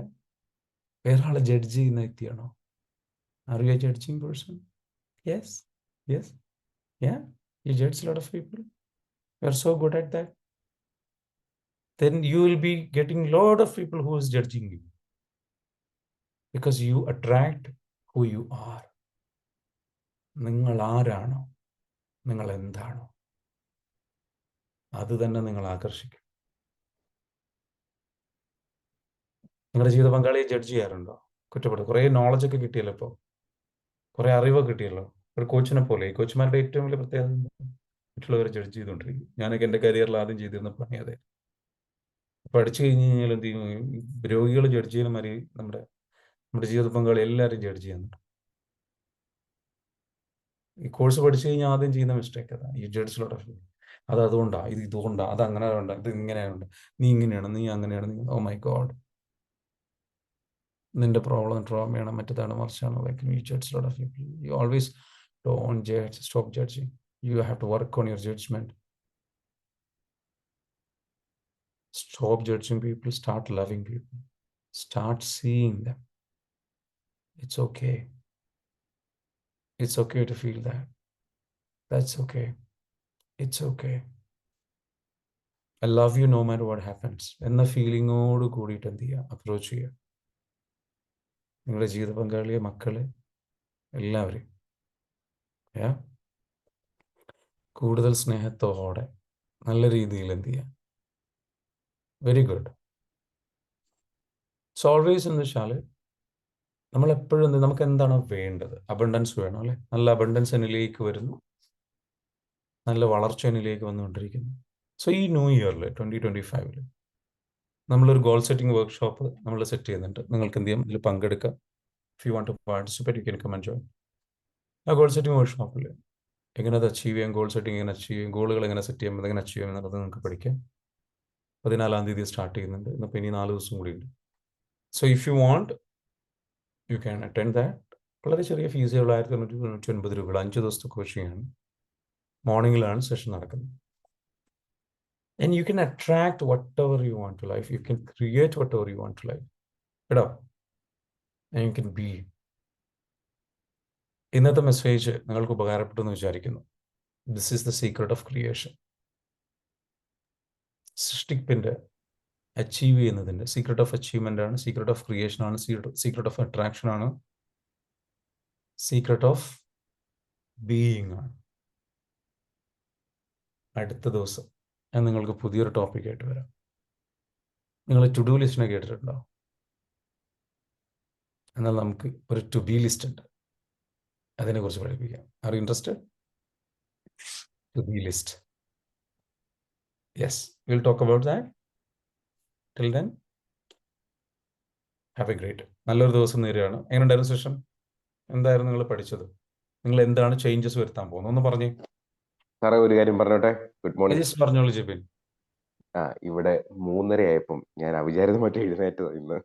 വേറൊരാളെ ജഡ്ജ് ചെയ്യുന്ന വ്യക്തിയാണോ? Are you A judging person? Yes. You judge a lot of people. You are so good at that. then you will be getting lot of people who is judging you, because you attract who you are. നിങ്ങൾ ആരാണോ, നിങ്ങൾ എന്താണോ, അത് തന്നെ നിങ്ങൾ ആകർഷിക്കും. നിങ്ങളുടെ ജീവിത പങ്കാളിയെ ജഡ്ജ് ചെയ്യാറുണ്ടോ? കുറ്റപ്പെടും. കുറേ നോളജൊക്കെ കിട്ടിയല്ലോ, ഇപ്പോൾ കുറേ അറിവൊക്കെ കിട്ടിയല്ലോ. ഒരു കോച്ചിനെ പോലെ. ഈ കോച്ചുമാരുടെ ഏറ്റവും വലിയ പ്രത്യേകത മറ്റുള്ളവരെ ജഡ്ജ് ചെയ്തുകൊണ്ടിരിക്കും. ഞാനൊക്കെ എൻ്റെ കരിയറിൽ ആദ്യം ചെയ്തിരുന്ന പണി അതെ. പഠിച്ചു കഴിഞ്ഞ് കഴിഞ്ഞാൽ എന്ത് ചെയ്യും, രോഗികൾ ജഡ്ജ് ചെയ്യുന്ന മാതിരി നമ്മുടെ ജീവിത പങ്കാളി എല്ലാവരും ജഡ്ജ് ചെയ്യുന്നുണ്ട്. ഈ കോഴ്സ് പഠിച്ചു കഴിഞ്ഞാൽ ആദ്യം ചെയ്യുന്ന മിസ്റ്റേക്ക് അതാണ്. ഈ ജഡ്ജ് ലോട്ട് ഓഫ് അത് അതുകൊണ്ടാണ്, ഇത് ഇതുകൊണ്ടാണ്, അത് അങ്ങനെ ഉണ്ട്, ഇത് ഇങ്ങനെയുണ്ട്, നീ ഇങ്ങനെയാണ്, നീ അങ്ങനെയാണ്, നീ ഓ മൈ ഗോഡ്, നിന്റെ പ്രോബ്ലം ട്രോമയാണ്, മറ്റേതാണ്, മറിച്ചാണ്. Like you judge lot of people. You always don't judge, stop judging. You have to work on your judgement. Stop judging people, start loving people, start seeing them. It's okay. It's okay to feel that. That's okay. It's okay. I love you no matter what happens. എന്ന ഫീലിങ്ങോട് കൂടിയിട്ട് എന്ത് ചെയ്യുക, അപ്രോച്ച് ചെയ്യുക. നിങ്ങളുടെ ജീവിത പങ്കാളിയെ, മക്കളെ, എല്ലാവരെയും കൂടുതൽ സ്നേഹത്തോടെ നല്ല രീതിയിൽ എന്ത് ചെയ്യുക. Very good. സോ ഓൾവേസ് എന്ന് വെച്ചാൽ നമ്മളെപ്പോഴും നമുക്ക് എന്താണോ വേണ്ടത്, അബണ്ടൻസ് വേണം അല്ലേ. നല്ല അബണ്ടൻസ് എന്നിലേക്ക് വരുന്നു, നല്ല വളർച്ച എന്നിലേക്ക് വന്നുകൊണ്ടിരിക്കുന്നു. സോ ഈ ന്യൂ ഇയറിൽ 2025 നമ്മളൊരു ഗോൾ സെറ്റിംഗ് വർക്ക്ഷോപ്പ് നമ്മൾ സെറ്റ് ചെയ്യുന്നുണ്ട്. നിങ്ങൾക്ക് എന്ത് ചെയ്യാം, ഇതിൽ പങ്കെടുക്കാം. If you want to participate you can come and join. ആ ഗോൾ സെറ്റിംഗ് വർക്ക്ഷോപ്പിൽ എങ്ങനെ അത് അച്ചീവ് ചെയ്യാം, ഗോൾ സെറ്റിംഗ് എങ്ങനെ അച്ചീവ് ചെയ്യും, ഗോളുകൾ എങ്ങനെ സെറ്റ് ചെയ്യാം, എങ്ങനെ അച്ചീവ് ചെയ്യാം എന്നുള്ളത് നിങ്ങൾക്ക് പഠിക്കാം. 14-ാം തീയതി സ്റ്റാർട്ട് ചെയ്യുന്നുണ്ട്. ഇന്നിപ്പോൾ ഇനി 4 ദിവസം കൂടി ഉണ്ട്. So if you want you can attend that. വളരെ ചെറിയ ഫീസേ ഉള്ളൂ, 1999 രൂപ. 5 ദിവസത്തെ കോച്ചിങ് ആണ്. മോർണിംഗിലാണ് സെഷൻ നടക്കുന്നത്. And you can attract whatever you want to life. You can create whatever you want to life. And you can be. ഇന്നത്തെ മെസ്സേജ് നിങ്ങൾക്ക് ഉപകാരപ്പെട്ടു എന്ന് വിചാരിക്കുന്നു. This is the secret of creation. സൃഷ്ടിപ്പിൻ്റെ അച്ചീവ് ചെയ്യുന്നതിൻ്റെ സീക്രട്ട് ഓഫ് അച്ചീവ്മെൻ്റ് ആണ്, സീക്രട്ട് ഓഫ് ക്രിയേഷൻ ആണ്, സീക്രട്ട് ഓഫ് അട്രാക്ഷൻ ആണ്, സീക്രട്ട് ഓഫ് ബീയിങ് ആണ്. അടുത്ത ദിവസം ഞാൻ നിങ്ങൾക്ക് പുതിയൊരു ടോപ്പിക്കായിട്ട് വരാം. നിങ്ങൾ ടു ഡു ലിസ്റ്റിനെ കേട്ടിട്ടുണ്ടോ? എന്നാൽ നമുക്ക് ഒരു ടു ബി ലിസ്റ്റ് ഉണ്ട്, അതിനെക്കുറിച്ച് പഠിപ്പിക്കാം. Are you interested? To be list. Yes, will talk about that. Till then have a great. നല്ലൊരു ദിവസം നേരെയാണ്. എങ്ങനെയുണ്ടായിരുന്നു സെഷൻ? എന്തായിരുന്നു നിങ്ങൾ പഠിച്ചത്? നിങ്ങൾ എന്താണ് ചേഞ്ചസ് വരുത്താൻ പോകുന്നത്? ഒന്ന് പറഞ്ഞേ. സാറേ ഒരു കാര്യം പറഞ്ഞോട്ടെ. Good morning. ജസ്റ്റ് പറഞ്ഞോളൂ ജിബിൻ. ഇവിടെ 3:30 ആയപ്പം ഞാൻ അവിചാരിതമായിട്ട് എഴുന്നേറ്റത് ഇന്ന്.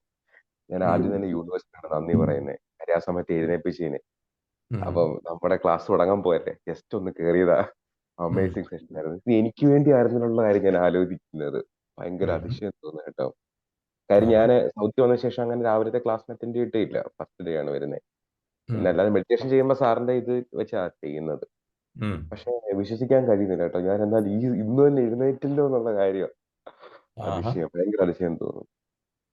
ഞാൻ ആദ്യം തന്നെ യൂണിവേഴ്സിറ്റിയാണ് നന്ദി പറയുന്നത്, കാര്യം ആ സമയത്ത് എഴുന്നേപ്പിച്ചതിന്. അപ്പം നമ്മുടെ ക്ലാസ് തുടങ്ങാൻ പോയല്ലേ, ജസ്റ്റ് ഒന്ന് കയറിയതാ. അമേസിംഗ് സെഷൻ ആയിരുന്നു. ഇത് എനിക്ക് വേണ്ടി ആയിരുന്നുള്ള കാര്യം ഞാൻ ആലോചിക്കുന്നത് ഭയങ്കര അതിശയം തോന്നുന്നു കേട്ടോ. കാര്യം ഞാൻ സൗത്ത് വന്ന ശേഷം അങ്ങനെ രാവിലത്തെ ക്ലാസ്സിന് അറ്റൻഡ് ചെയ്തിട്ടില്ല. ഫസ്റ്റ് ഡേ ആണ് വരുന്നത്. പിന്നെ അല്ലാതെ മെഡിറ്റേഷൻ ചെയ്യുമ്പോൾ സാറിന്റെ ഇത് വെച്ചാ ചെയ്യുന്നത്. പക്ഷെ വിശ്വസിക്കാൻ കഴിയുന്നില്ല കേട്ടോ. ഞാൻ എന്നാൽ ഇന്ന് തന്നെ എഴുന്നേറ്റില്ലോ എന്നുള്ള കാര്യം അതിശയം, ഭയങ്കര അതിശയം തോന്നുന്നു.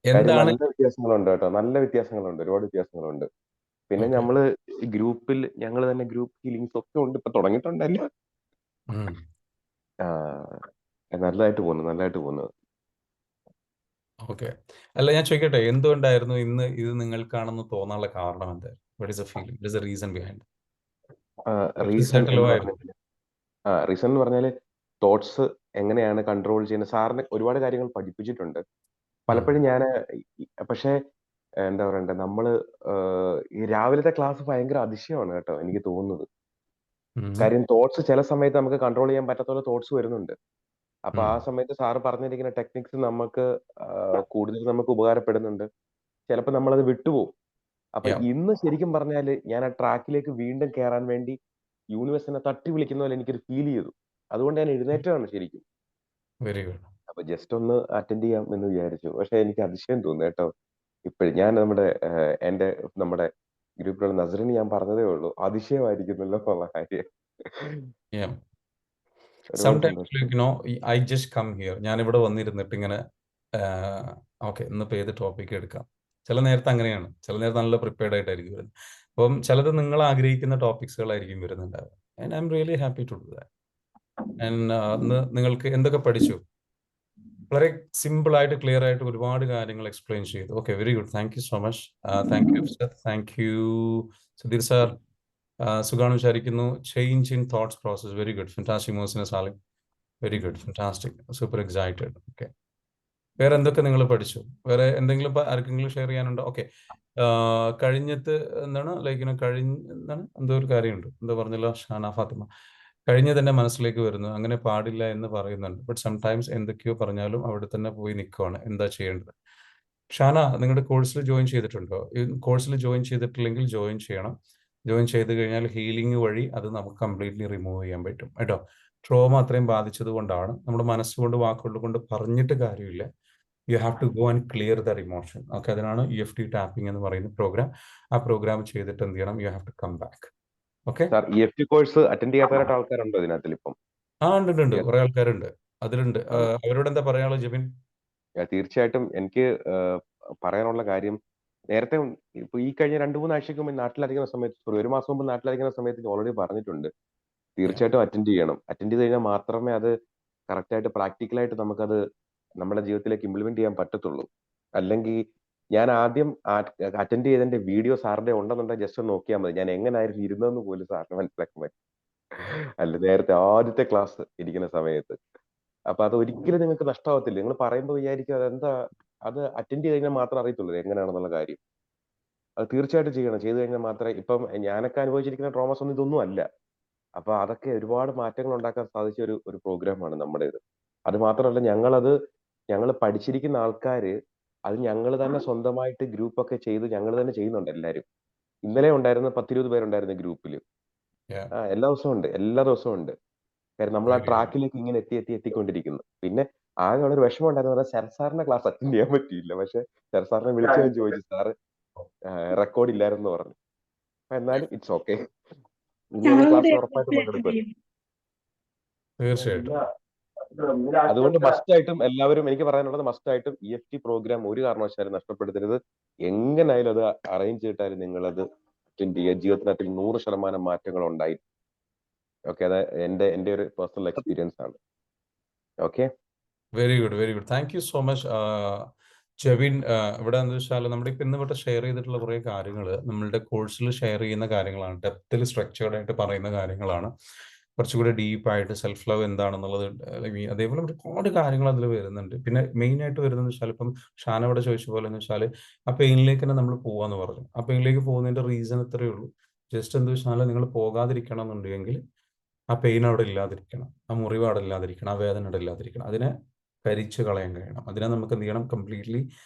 കാര്യം നല്ല വ്യത്യാസങ്ങളുണ്ട് കേട്ടോ, നല്ല വ്യത്യാസങ്ങളുണ്ട്, ഒരുപാട് വ്യത്യാസങ്ങളുണ്ട്. പിന്നെ നമ്മള് ഗ്രൂപ്പിൽ ഞങ്ങൾ തന്നെ ഗ്രൂപ്പ് ഹീലിംഗ്സ് ഒക്കെ ഉണ്ട്, ഇപ്പൊ തുടങ്ങിയിട്ടുണ്ടല്ലോ. നല്ലതായിട്ട് പോകുന്നു. ഓക്കെ. അല്ല, ഞാൻ ചോദിക്കട്ടെ, എന്തുകൊണ്ടായിരുന്നു ഇന്ന് ഇത് നിങ്ങൾക്കാണെന്ന് തോന്നാനുള്ള കാരണം എന്തായിരുന്നു? What is the feeling? What is the reason behind it? Reason എന്ന് പറഞ്ഞാല് തോട്ട്സ് എങ്ങനെയാണ് കൺട്രോൾ ചെയ്യുന്നത്. സാറിന് ഒരുപാട് കാര്യങ്ങൾ പഠിപ്പിച്ചിട്ടുണ്ട് പലപ്പോഴും. ഞാൻ പക്ഷെ എന്താ പറയണ്ടേ, നമ്മള് ഈ രാവിലത്തെ ക്ലാസ് ഭയങ്കര അതിശയമാണ് കേട്ടോ എനിക്ക് തോന്നുന്നത്. കാര്യം തോട്ട്സ് ചില സമയത്ത് നമുക്ക് കൺട്രോൾ ചെയ്യാൻ പറ്റാത്ത തോട്ട്സ് വരുന്നുണ്ട്. അപ്പൊ ആ സമയത്ത് സാറ് പറഞ്ഞിരിക്കുന്ന ടെക്നിക്സ് നമുക്ക് കൂടുതൽ നമുക്ക് ഉപകാരപ്പെടുന്നുണ്ട്. ചിലപ്പോൾ നമ്മളത് വിട്ടുപോകും. അപ്പൊ ഇന്ന് ശരിക്കും പറഞ്ഞാല് ഞാൻ ആ ട്രാക്കിലേക്ക് വീണ്ടും കയറാൻ വേണ്ടി യൂണിവേഴ്സിനെ തട്ടി വിളിക്കുന്ന പോലെ എനിക്കൊരു ഫീൽ ചെയ്തു. അതുകൊണ്ട് ഞാൻ എഴുന്നേറ്റതാണ് ശരിക്കും. Very good. അപ്പൊ ജസ്റ്റ് ഒന്ന് അറ്റൻഡ് ചെയ്യാം എന്ന് വിചാരിച്ചു. പക്ഷെ എനിക്ക് അതിശയം തോന്നുന്നു കേട്ടോ. ഇപ്പോഴും ഞാൻ നമ്മുടെ ഗ്രൂപ്പിലുള്ള നസറിന് ഞാൻ പറഞ്ഞതേ ഉള്ളൂ, അതിശയമായിരിക്കുന്നല്ലോ എന്നുള്ള കാര്യം. ഒരുപാട് സംടൈംസ് സന്തോഷം. Like I just come here, ഞാൻ ഇവിടെ വന്നിരുന്നിട്ട് ഇങ്ങനെ ഓക്കെ ഇന്നിപ്പോൾ ഏത് ടോപ്പിക് എടുക്കാം. ചില നേരത്തെ അങ്ങനെയാണ്, ചില നേരത്തെ നല്ല പ്രിപ്പയർഡ് ആയിട്ടായിരിക്കും വരുന്നത്. അപ്പം ചിലത് നിങ്ങൾ ആഗ്രഹിക്കുന്ന ടോപ്പിക്സുകളായിരിക്കും വരുന്നുണ്ടാവുക. And I am really happy to do that. And നിങ്ങൾക്ക് എന്തൊക്കെ പഠിച്ചു? വളരെ സിമ്പിൾ ആയിട്ട് ക്ലിയർ ആയിട്ട് ഒരുപാട് കാര്യങ്ങൾ എക്സ്പ്ലെയിൻ ചെയ്തു. Okay, very good, thank you so much. Thank you sir, thank you Sudheer sir. സുഖാണ് വിചാരിക്കുന്നു. Change in thoughts process, very good, fantastic. Mosina Salim, very good, fantastic, super excited. Okay, വേറെ എന്തൊക്കെ നിങ്ങൾ പഠിച്ചു? വേറെ എന്തെങ്കിലും ആർക്കെങ്കിലും ഷെയർ ചെയ്യാനുണ്ടോ? ഓക്കെ, കഴിഞ്ഞത് എന്താണ് എന്താണ് എന്തോ ഒരു കാര്യമുണ്ട്, എന്തോ പറഞ്ഞല്ലോ ഷാന ഫാത്തിമ. കഴിഞ്ഞത് എൻ്റെ മനസ്സിലേക്ക് വരുന്നു, അങ്ങനെ പാടില്ല എന്ന് പറയുന്നുണ്ട്. ബട്ട് സംടൈംസ് എന്തൊക്കെയോ പറഞ്ഞാലും അവിടെ തന്നെ പോയി നിൽക്കുവാണ്, എന്താ ചെയ്യേണ്ടത്? ഷാന, നിങ്ങളുടെ കോഴ്സിൽ ജോയിൻ ചെയ്തിട്ടുണ്ടോ? ഈ കോഴ്സിൽ ജോയിൻ ചെയ്തിട്ടില്ലെങ്കിൽ ജോയിൻ ചെയ്യണം. ജോയിൻ ചെയ്ത് കഴിഞ്ഞാൽ ഹീലിംഗ് വഴി അത് നമുക്ക് കംപ്ലീറ്റ്ലി റിമൂവ് ചെയ്യാൻ പറ്റും കേട്ടോ. ട്രോമ അത്രയും ബാധിച്ചത് കൊണ്ടാണ്, നമ്മുടെ മനസ്സുകൊണ്ട് വാക്കുകൾ കൊണ്ട് പറഞ്ഞിട്ട് കാര്യമില്ല. You have to go and clear their emotion. Okay, അതിനാണ് EFT ടാപ്പിംഗ് എന്ന് പറയുന്ന പ്രോഗ്രാം. ആ പ്രോഗ്രാം ചെയ്തിട്ട് എന്ത് ചെയ്യണം? You have to come back. Okay, sir EFT course attend ചെയ്യാത്തവരായിട്ട് ആൾക്കാരുണ്ടോ ഇതിനകത്തിൽ ഇപ്പം? ഉണ്ട്, കുറെ ആൾക്കാരുണ്ട് അതിലുണ്ട്. അവരോട് എന്താ പറയാനുള്ളത് ജെബിൻ? തീർച്ചയായിട്ടും എനിക്ക് പറയാനുള്ള കാര്യം, നേരത്തെ ഇപ്പൊ ഈ കഴിഞ്ഞ 2-3 ആഴ്ചയ്ക്ക് മുമ്പ് നാട്ടിലധികം സമയത്ത്, sorry, 1 മാസം മുമ്പ് നാട്ടിലധികം സമയത്ത് ഓൾറെഡി പറഞ്ഞിട്ടുണ്ട്. തീർച്ചയായിട്ടും അറ്റൻഡ് ചെയ്യണം. അറ്റൻഡ് ചെയ്ത് കഴിഞ്ഞാൽ മാത്രമേ അത് കറക്റ്റായിട്ട് പ്രാക്ടിക്കലായിട്ട് നമുക്കത് നമ്മുടെ ജീവിതത്തിലേക്ക് ഇംപ്ലിമെന്റ് ചെയ്യാൻ പറ്റത്തുള്ളൂ. അല്ലെങ്കിൽ ഞാൻ ആദ്യം അറ്റൻഡ് ചെയ്തതിന്റെ വീഡിയോ സാറിന്റെ ഉണ്ടെന്നുണ്ടെങ്കിൽ ജസ്റ്റ് ഒന്ന് നോക്കിയാൽ മതി. ഞാൻ എങ്ങനായിരുന്നു ഇരുന്നതെന്ന് പോലും സാറിന് മനസ്സിലാക്കാൻ പറ്റും. അല്ല, നേരത്തെ ആദ്യത്തെ ക്ലാസ് ഇരിക്കുന്ന സമയത്ത്. അപ്പൊ അത് ഒരിക്കലും നിങ്ങൾക്ക് നഷ്ടമാവത്തില്ല. നിങ്ങൾ പറയുമ്പോൾ വിചാരിക്കും അതെന്താ, അത് അറ്റൻഡ് ചെയ്ത് കഴിഞ്ഞാൽ മാത്രമേ അറിയത്തുള്ളൂ എങ്ങനെയാണെന്നുള്ള കാര്യം. അത് തീർച്ചയായിട്ടും ചെയ്യണം. ചെയ്ത് കഴിഞ്ഞാൽ മാത്രമേ, ഇപ്പം ഞാനൊക്കെ അനുഭവിച്ചിരിക്കുന്ന ട്രോമാസ് ഒന്നും ഇതൊന്നും അല്ല. അപ്പൊ അതൊക്കെ ഒരുപാട് മാറ്റങ്ങൾ ഉണ്ടാക്കാൻ സാധിച്ച ഒരു പ്രോഗ്രാമാണ് നമ്മുടേത്. അത് മാത്രമല്ല, ഞങ്ങൾ പഠിച്ചിരിക്കുന്ന ആൾക്കാര് അത് ഞങ്ങൾ തന്നെ സ്വന്തമായിട്ട് ഗ്രൂപ്പ് ഒക്കെ ചെയ്ത് ഞങ്ങൾ തന്നെ ചെയ്യുന്നുണ്ട് എല്ലാരും. ഇന്നലെ ഉണ്ടായിരുന്ന 10-20 പേരുണ്ടായിരുന്നു ഗ്രൂപ്പിൽ. Yeah, എല്ലാ ദിവസവും ഉണ്ട്. കാര്യം നമ്മൾ ആ very good. ട്രാക്കിലേക്ക് ഇങ്ങനെ എത്തിക്കൊണ്ടിരിക്കുന്നു. പിന്നെ ആകെ ഉള്ളൊരു വിഷമം ഉണ്ടായിരുന്നു, ശരത് സാറിന്റെ ക്ലാസ് അറ്റൻഡ് ചെയ്യാൻ പറ്റിയില്ല. പക്ഷെ ശരത് സാറിനെ വിളിച്ചു ഞാൻ ചോദിച്ചു, സാറ് റെക്കോർഡ് ഇല്ലായിരുന്നു പറഞ്ഞു. എന്നാലും ഇറ്റ്സ് ഓക്കെ. ഇനി ക്ലാസ്സിൽ ഉറപ്പായിട്ടും പങ്കെടുക്കും. തീർച്ചയായിട്ടും. അതുകൊണ്ട് മസ്റ്റായിട്ടും എല്ലാവരും, എനിക്ക് പറയാനുള്ളത് മസ്റ്റായിട്ടും EFT പ്രോഗ്രാം ഒരു കാരണവശാലും നഷ്ടപ്പെടുത്തരുത്. എങ്ങനായാലും അത് അറേഞ്ച് ചെയ്തിട്ടാലും നിങ്ങളത് അറ്റൻഡ് ചെയ്യുക. ജീവിതത്തിനകത്തിൽ 100% മാറ്റങ്ങൾ ഉണ്ടായി. ഓക്കെ, അത് എന്റെ ഒരു പേഴ്സണൽ എക്സ്പീരിയൻസ് ആണ്. Okay, very good, very good, thank you so much Jebin. ഇവിടെ എന്താ വെച്ചാൽ നമ്മുടെ ഇപ്പം ഇന്ന് ഇവിടെ ഷെയർ ചെയ്തിട്ടുള്ള കുറേ കാര്യങ്ങൾ നമ്മളുടെ കോഴ്സിൽ ഷെയർ ചെയ്യുന്ന കാര്യങ്ങളാണ്. ഡെപ്തിൽ സ്ട്രക്ചേർഡ് ആയിട്ട് പറയുന്ന കാര്യങ്ങളാണ്. കുറച്ചുകൂടി ഡീപ്പായിട്ട് സെൽഫ് ലവ് എന്താണെന്നുള്ളത്, അല്ലെങ്കിൽ അതേപോലെ ഒരുപാട് കാര്യങ്ങൾ അതിൽ വരുന്നുണ്ട്. പിന്നെ മെയിൻ ആയിട്ട് വരുന്നതെന്ന് വെച്ചാൽ, ഇപ്പം ഷാന ഇവിടെ ചോദിച്ച പോലെ എന്ന് വെച്ചാൽ, ആ പെയിനിലേക്ക് തന്നെ നമ്മൾ പോകാന്ന് പറഞ്ഞു. ആ പെയിനിലേക്ക് പോകുന്നതിന്റെ റീസൺ ഇത്രയേ ഉള്ളൂ. ജസ്റ്റ് എന്താ വെച്ചാൽ നിങ്ങൾ പോകാതിരിക്കണം എന്നുണ്ടെങ്കിൽ ആ പെയിൻ അവിടെ ഇല്ലാതിരിക്കണം, ആ മുറിവ് അവിടെ ഇല്ലാതിരിക്കണം, ആ വേദന അവിടെ ഇല്ലാതിരിക്കണം. അതിനെ കരിച്ച് കളയാൻ കഴിയണം. അതിനെ നമുക്ക് എന്ത് ചെയ്യണം? കംപ്ലീറ്റ്ലി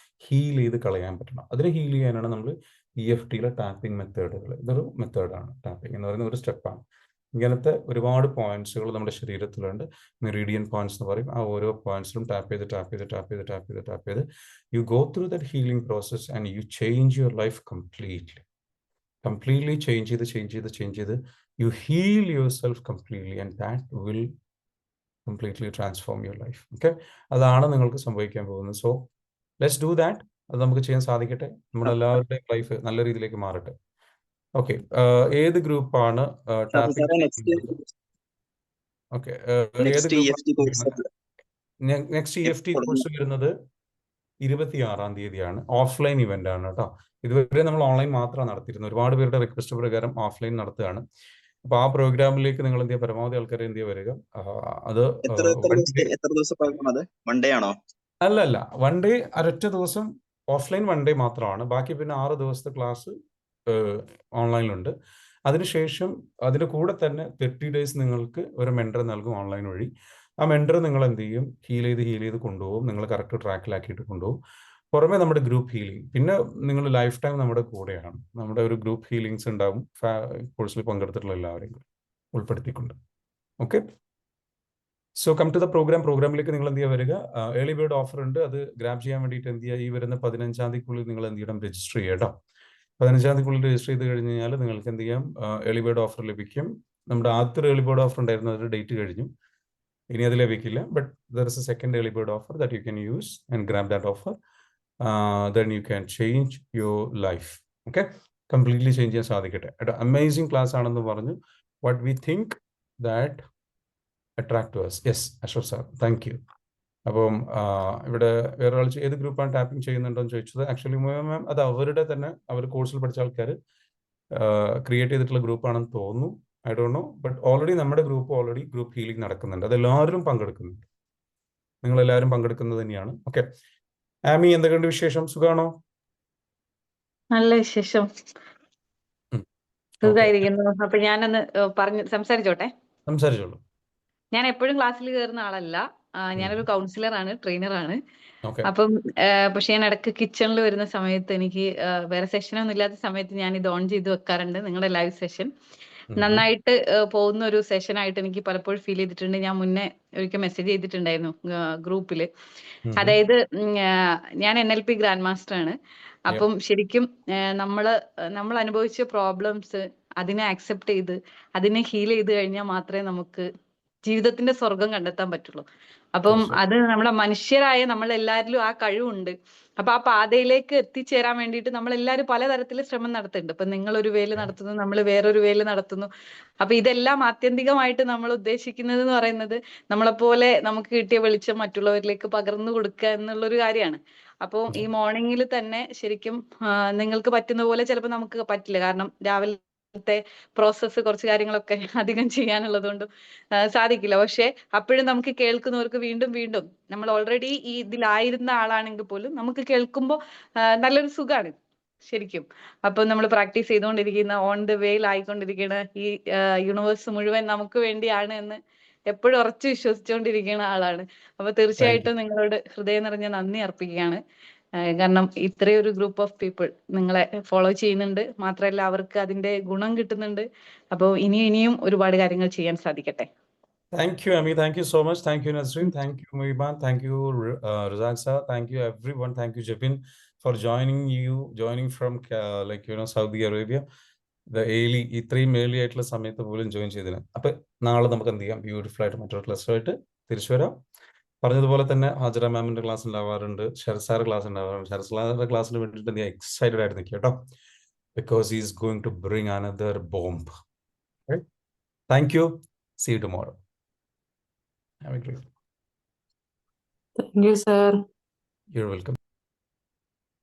ഹീൽ ചെയ്ത് കളയാൻ പറ്റണം. അതിനെ ഹീൽ ചെയ്യാനാണ് നമ്മൾ EFTയിലെ ടാപ്പിംഗ് മെത്തേഡുകൾ. ഇതൊരു മെത്തേഡാണ്. ടാപ്പിംഗ് എന്ന് പറയുന്ന ഒരു സ്റ്റെപ്പാണ്. ഇങ്ങനത്തെ ഒരുപാട് പോയിന്റ്സുകൾ നമ്മുടെ ശരീരത്തിലുണ്ട്. മെറീഡിയൻ പോയിന്റ്സ് എന്ന് പറയും. ആ ഓരോ പോയിന്റ്സിലും ടാപ്പ് ചെയ്ത് you go through that healing process and you change your life completely change ചെയ്ത് you heal yourself completely and that will completely transform your life. Okay, അതാണ് നിങ്ങൾക്ക് സംഭവിക്കാൻ പോകുന്നത്. So let's do that. അത് നമുക്ക് ചെയ്യാൻ സാധിക്കട്ടെ. നമ്മുടെ എല്ലാവരുടെയും ലൈഫ് നല്ല രീതിയിലേക്ക് മാറട്ടെ. ഓക്കെ, ഏത് ഗ്രൂപ്പാണ് ടാപ്പിംഗ്? ഓക്കെ, ഏത് ഗ്രൂപ്പ്? നെക്സ്റ്റ് EFT കോഴ്സ് വരുന്നത് 26-ാം തീയതിയാണ്. ഓഫ്ലൈൻ ഇവന്റ് ആണ് കേട്ടോ. ഇതുവരെ നമ്മൾ ഓൺലൈൻ മാത്രമാണ് നടത്തിയിരുന്നത്. ഒരുപാട് പേരുടെ റിക്വസ്റ്റ് പ്രകാരം ഓഫ്ലൈൻ നടത്തുകയാണ്. അപ്പൊ ആ പ്രോഗ്രാമിലേക്ക് നിങ്ങൾ എന്ത് ചെയ്യുക, പരമാവധി ആൾക്കാരെ എന്ത് ചെയ്യുക വരിക. അത് അല്ല, 1 ഡേ, ഒരൊറ്റ ദിവസം ഓഫ്ലൈൻ 1 ഡേ മാത്രമാണ്. ബാക്കി പിന്നെ 6 ദിവസത്തെ ക്ലാസ് ഓൺലൈനിലുണ്ട്. അതിനുശേഷം അതിൻ്റെ കൂടെ തന്നെ 30 ഡേയ്സ് നിങ്ങൾക്ക് ഒരു മെൻറ്റർ നൽകും ഓൺലൈൻ വഴി. ആ മെൻറ്റർ നിങ്ങൾ എന്ത് ചെയ്യും? ഹീൽ ചെയ്ത് കൊണ്ടുപോകും. നിങ്ങൾ കറക്റ്റ് ട്രാക്കിലാക്കിയിട്ട് കൊണ്ടുപോകും. പുറമെ നമ്മുടെ ഗ്രൂപ്പ് ഹീലിംഗ്, പിന്നെ നിങ്ങൾ ലൈഫ് ടൈം നമ്മുടെ കൂടെയാണ്. നമ്മുടെ ഒരു ഗ്രൂപ്പ് ഹീലിംഗ്സ് ഉണ്ടാവും, കോഴ്സിൽ പങ്കെടുത്തിട്ടുള്ള എല്ലാവരെയും ഉൾപ്പെടുത്തിക്കൊണ്ട്. Okay, so come to the പ്രോഗ്രാമിലേക്ക് നിങ്ങൾ എന്ത് ചെയ്യുക വരിക. ഏർലി ബേർഡ് ഓഫർ ഉണ്ട്. അത് ഗ്രാബ് ചെയ്യാൻ വേണ്ടിയിട്ട് എന്ത് ചെയ്യുക, ഈ വരുന്ന 15-ാം തീയതിക്കുള്ളിൽ നിങ്ങൾ എന്ത് ചെയ്യണം? രജിസ്റ്റർ ചെയ്യുക കേട്ടോ. 15-ാം തീയതിക്കുള്ളിൽ രജിസ്റ്റർ ചെയ്ത് കഴിഞ്ഞ് കഴിഞ്ഞാൽ നിങ്ങൾക്ക് എന്ത് ചെയ്യാം? ഏർലി ബേർഡ് ഓഫർ ലഭിക്കും. നമ്മുടെ ആദ്യത്തെ ഏർലി ബേർഡ് ഓഫർ ഉണ്ടായിരുന്നു, അതിൻ്റെ ഡേറ്റ് കഴിഞ്ഞു. ഇനി അത് ലഭിക്കില്ല. But there is A second early bird offer that you can use and grab that offer. Then you can change your life. Okay, completely change ചെയ്യാൻ സാധിക്കട്ടെ. അമേസിംഗ് ക്ലാസ് ആണെന്ന് പറഞ്ഞു. What we think that attract to us. Yes, Ashraf sir, thank you. അപ്പം ഇവിടെ വേറൊരാൾ ഏത് ഗ്രൂപ്പാണ് ടാപ്പിംഗ് ചെയ്യുന്നുണ്ടോന്ന് ചോദിച്ചത്. ആക്ച്വലി മാം അത് അവരുടെ തന്നെ അവർ കോഴ്സിൽ പഠിച്ച ആൾക്കാർ ക്രിയേറ്റ് ചെയ്തിട്ടുള്ള ഗ്രൂപ്പാണെന്ന് തോന്നുന്നു. I don't know. But already നമ്മുടെ ഗ്രൂപ്പ് ഹീലിംഗ് നടക്കുന്നുണ്ട്. അതെല്ലാവരും പങ്കെടുക്കുന്നുണ്ട്. നിങ്ങളെല്ലാവരും പങ്കെടുക്കുന്നത് തന്നെയാണ്. ഓക്കെ, ആമി എന്തൊക്കെയുണ്ട് വിശേഷം? സുഖാണോ? നല്ല വിശേഷം, സുഖമായിരിക്കുന്നു. അപ്പൊ ഞാനൊന്ന് സംസാരിച്ചോട്ടെ. സംസാരിച്ചോളൂ. ഞാൻ എപ്പോഴും ക്ലാസ്സിൽ കയറുന്ന ആളല്ല. ഞാനൊരു കൗൺസിലറാണ്, ട്രെയിനറാണ്. ഓക്കെ, അപ്പം പക്ഷെ ഞാൻ ഇടയ്ക്ക് കിച്ചണിൽ വരുന്ന സമയത്ത് എനിക്ക് വേറെ സെഷനൊന്നും ഇല്ലാത്ത സമയത്ത് ഞാൻ ഇത് ഓൺ ചെയ്ത് വെക്കാറുണ്ട്. നിങ്ങളുടെ ലൈവ് സെഷൻ നന്നായിട്ട് പോകുന്ന ഒരു സെഷനായിട്ട് എനിക്ക് പലപ്പോഴും ഫീൽ ചെയ്തിട്ടുണ്ട്. ഞാൻ മുന്നേ ഒരിക്കൽ മെസ്സേജ് ചെയ്തിട്ടുണ്ടായിരുന്നു ഗ്രൂപ്പിൽ. അതായത് ഞാൻ NLP ഗ്രാൻഡ് മാസ്റ്റർ ആണ്. അപ്പം ശരിക്കും നമ്മൾ അനുഭവിച്ച പ്രോബ്ലംസ് അതിനെ അക്സെപ്റ്റ് ചെയ്ത് അതിനെ ഹീൽ ചെയ്ത് കഴിഞ്ഞാൽ മാത്രമേ നമുക്ക് ജീവിതത്തിന്റെ സ്വർഗം കണ്ടെത്താൻ പറ്റുള്ളൂ. അപ്പം അത് നമ്മളെ മനുഷ്യരായ നമ്മളെല്ലാരിലും ആ കഴിവുണ്ട്. അപ്പൊ ആ പാതയിലേക്ക് എത്തിച്ചേരാൻ വേണ്ടിയിട്ട് നമ്മളെല്ലാവരും പലതരത്തിൽ ശ്രമം നടത്തുന്നുണ്ട്. ഇപ്പൊ നിങ്ങൾ ഒരു വേല് നടത്തുന്നു, നമ്മൾ വേറൊരു വേല് നടത്തുന്നു. അപ്പൊ ഇതെല്ലാം ആത്യന്തികമായിട്ട് നമ്മൾ ഉദ്ദേശിക്കുന്നത് എന്ന് പറയുന്നത് നമ്മളെപ്പോലെ നമുക്ക് കിട്ടിയ വെളിച്ചം മറ്റുള്ളവരിലേക്ക് പകർന്നു കൊടുക്കുക എന്നുള്ളൊരു കാര്യമാണ്. അപ്പോൾ ഈ മോർണിംഗിൽ തന്നെ ശരിക്കും നിങ്ങൾക്ക് പറ്റുന്ന പോലെ ചിലപ്പോൾ നമുക്ക് പറ്റില്ല. കാരണം രാവിലത്തെ പ്രോസസ്സ് കുറച്ച് കാര്യങ്ങളൊക്കെ അധികം ചെയ്യാനുള്ളത് കൊണ്ട് സാധിക്കില്ല. പക്ഷെ അപ്പോഴും നമുക്ക് കേൾക്കുന്നവർക്ക് വീണ്ടും വീണ്ടും നമ്മൾ ഓൾറെഡി ഈ ഇതിലായിരുന്ന ആളാണെങ്കിൽ പോലും നമുക്ക് കേൾക്കുമ്പോൾ നല്ലൊരു സുഖമാണ് ശരിക്കും. അപ്പൊ നമ്മൾ പ്രാക്ടീസ് ചെയ്തുകൊണ്ടിരിക്കുന്ന ഓൺ ദ വേയിലായിക്കൊണ്ടിരിക്കുന്ന ഈ യൂണിവേഴ്സ് മുഴുവൻ നമുക്ക് വേണ്ടിയാണ് എന്ന് എപ്പോഴും ഉറച്ചു വിശ്വസിച്ചുകൊണ്ടിരിക്കുന്ന ആളാണ്. അപ്പൊ തീർച്ചയായിട്ടും നിങ്ങളോട് ഹൃദയം നിറഞ്ഞ നന്ദി അർപ്പിക്കുകയാണ്. കാരണം ഇത്രയൊരു ഗ്രൂപ്പ് ഓഫ് പീപ്പിൾ നിങ്ങളെ ഫോളോ ചെയ്യുന്നുണ്ട്, മാത്രമല്ല അവർക്ക് അതിന്റെ ഗുണം കിട്ടുന്നുണ്ട്. അപ്പോൾ ഇനിയും ഒരുപാട് കാര്യങ്ങൾ ചെയ്യാൻ സാധിക്കട്ടെ. Thank you, Ami. Thank you so much. Thank you, Nasreen. Thank you, Muiban. Thank you, Razak sir. Thank you, everyone. Thank you, Jepin, for joining from Saudi Arabia. ഇത്രയും ഏർലി ആയിട്ടുള്ള സമയത്ത് പോലും ജോയിൻ ചെയ്തതിന്. അപ്പൊ നാളെ നമുക്ക് എന്ത് ചെയ്യാം, ബ്യൂട്ടിഫുൾ ആയിട്ട് മറ്റൊരു ക്ലാസ്സുമായിട്ട് തിരിച്ചു വരാം. പറഞ്ഞതുപോലെ തന്നെ ഹാജറ മാമിന്റെ ക്ലാസ് ഉണ്ടാവാറുണ്ട്, ശരത് സാർ ക്ലാസ് ഉണ്ടാവാറുണ്ട്. ശരത് സാറിന്റെ ക്ലാസ്സിന് വേണ്ടിയിട്ട് നീ എക്സൈറ്റഡ് ആയിട്ട് നിൽക്കുക കേട്ടോ, because he is going to bring another bomb. Thank you. See you tomorrow. Have a great day. Thank you, sir. You're welcome.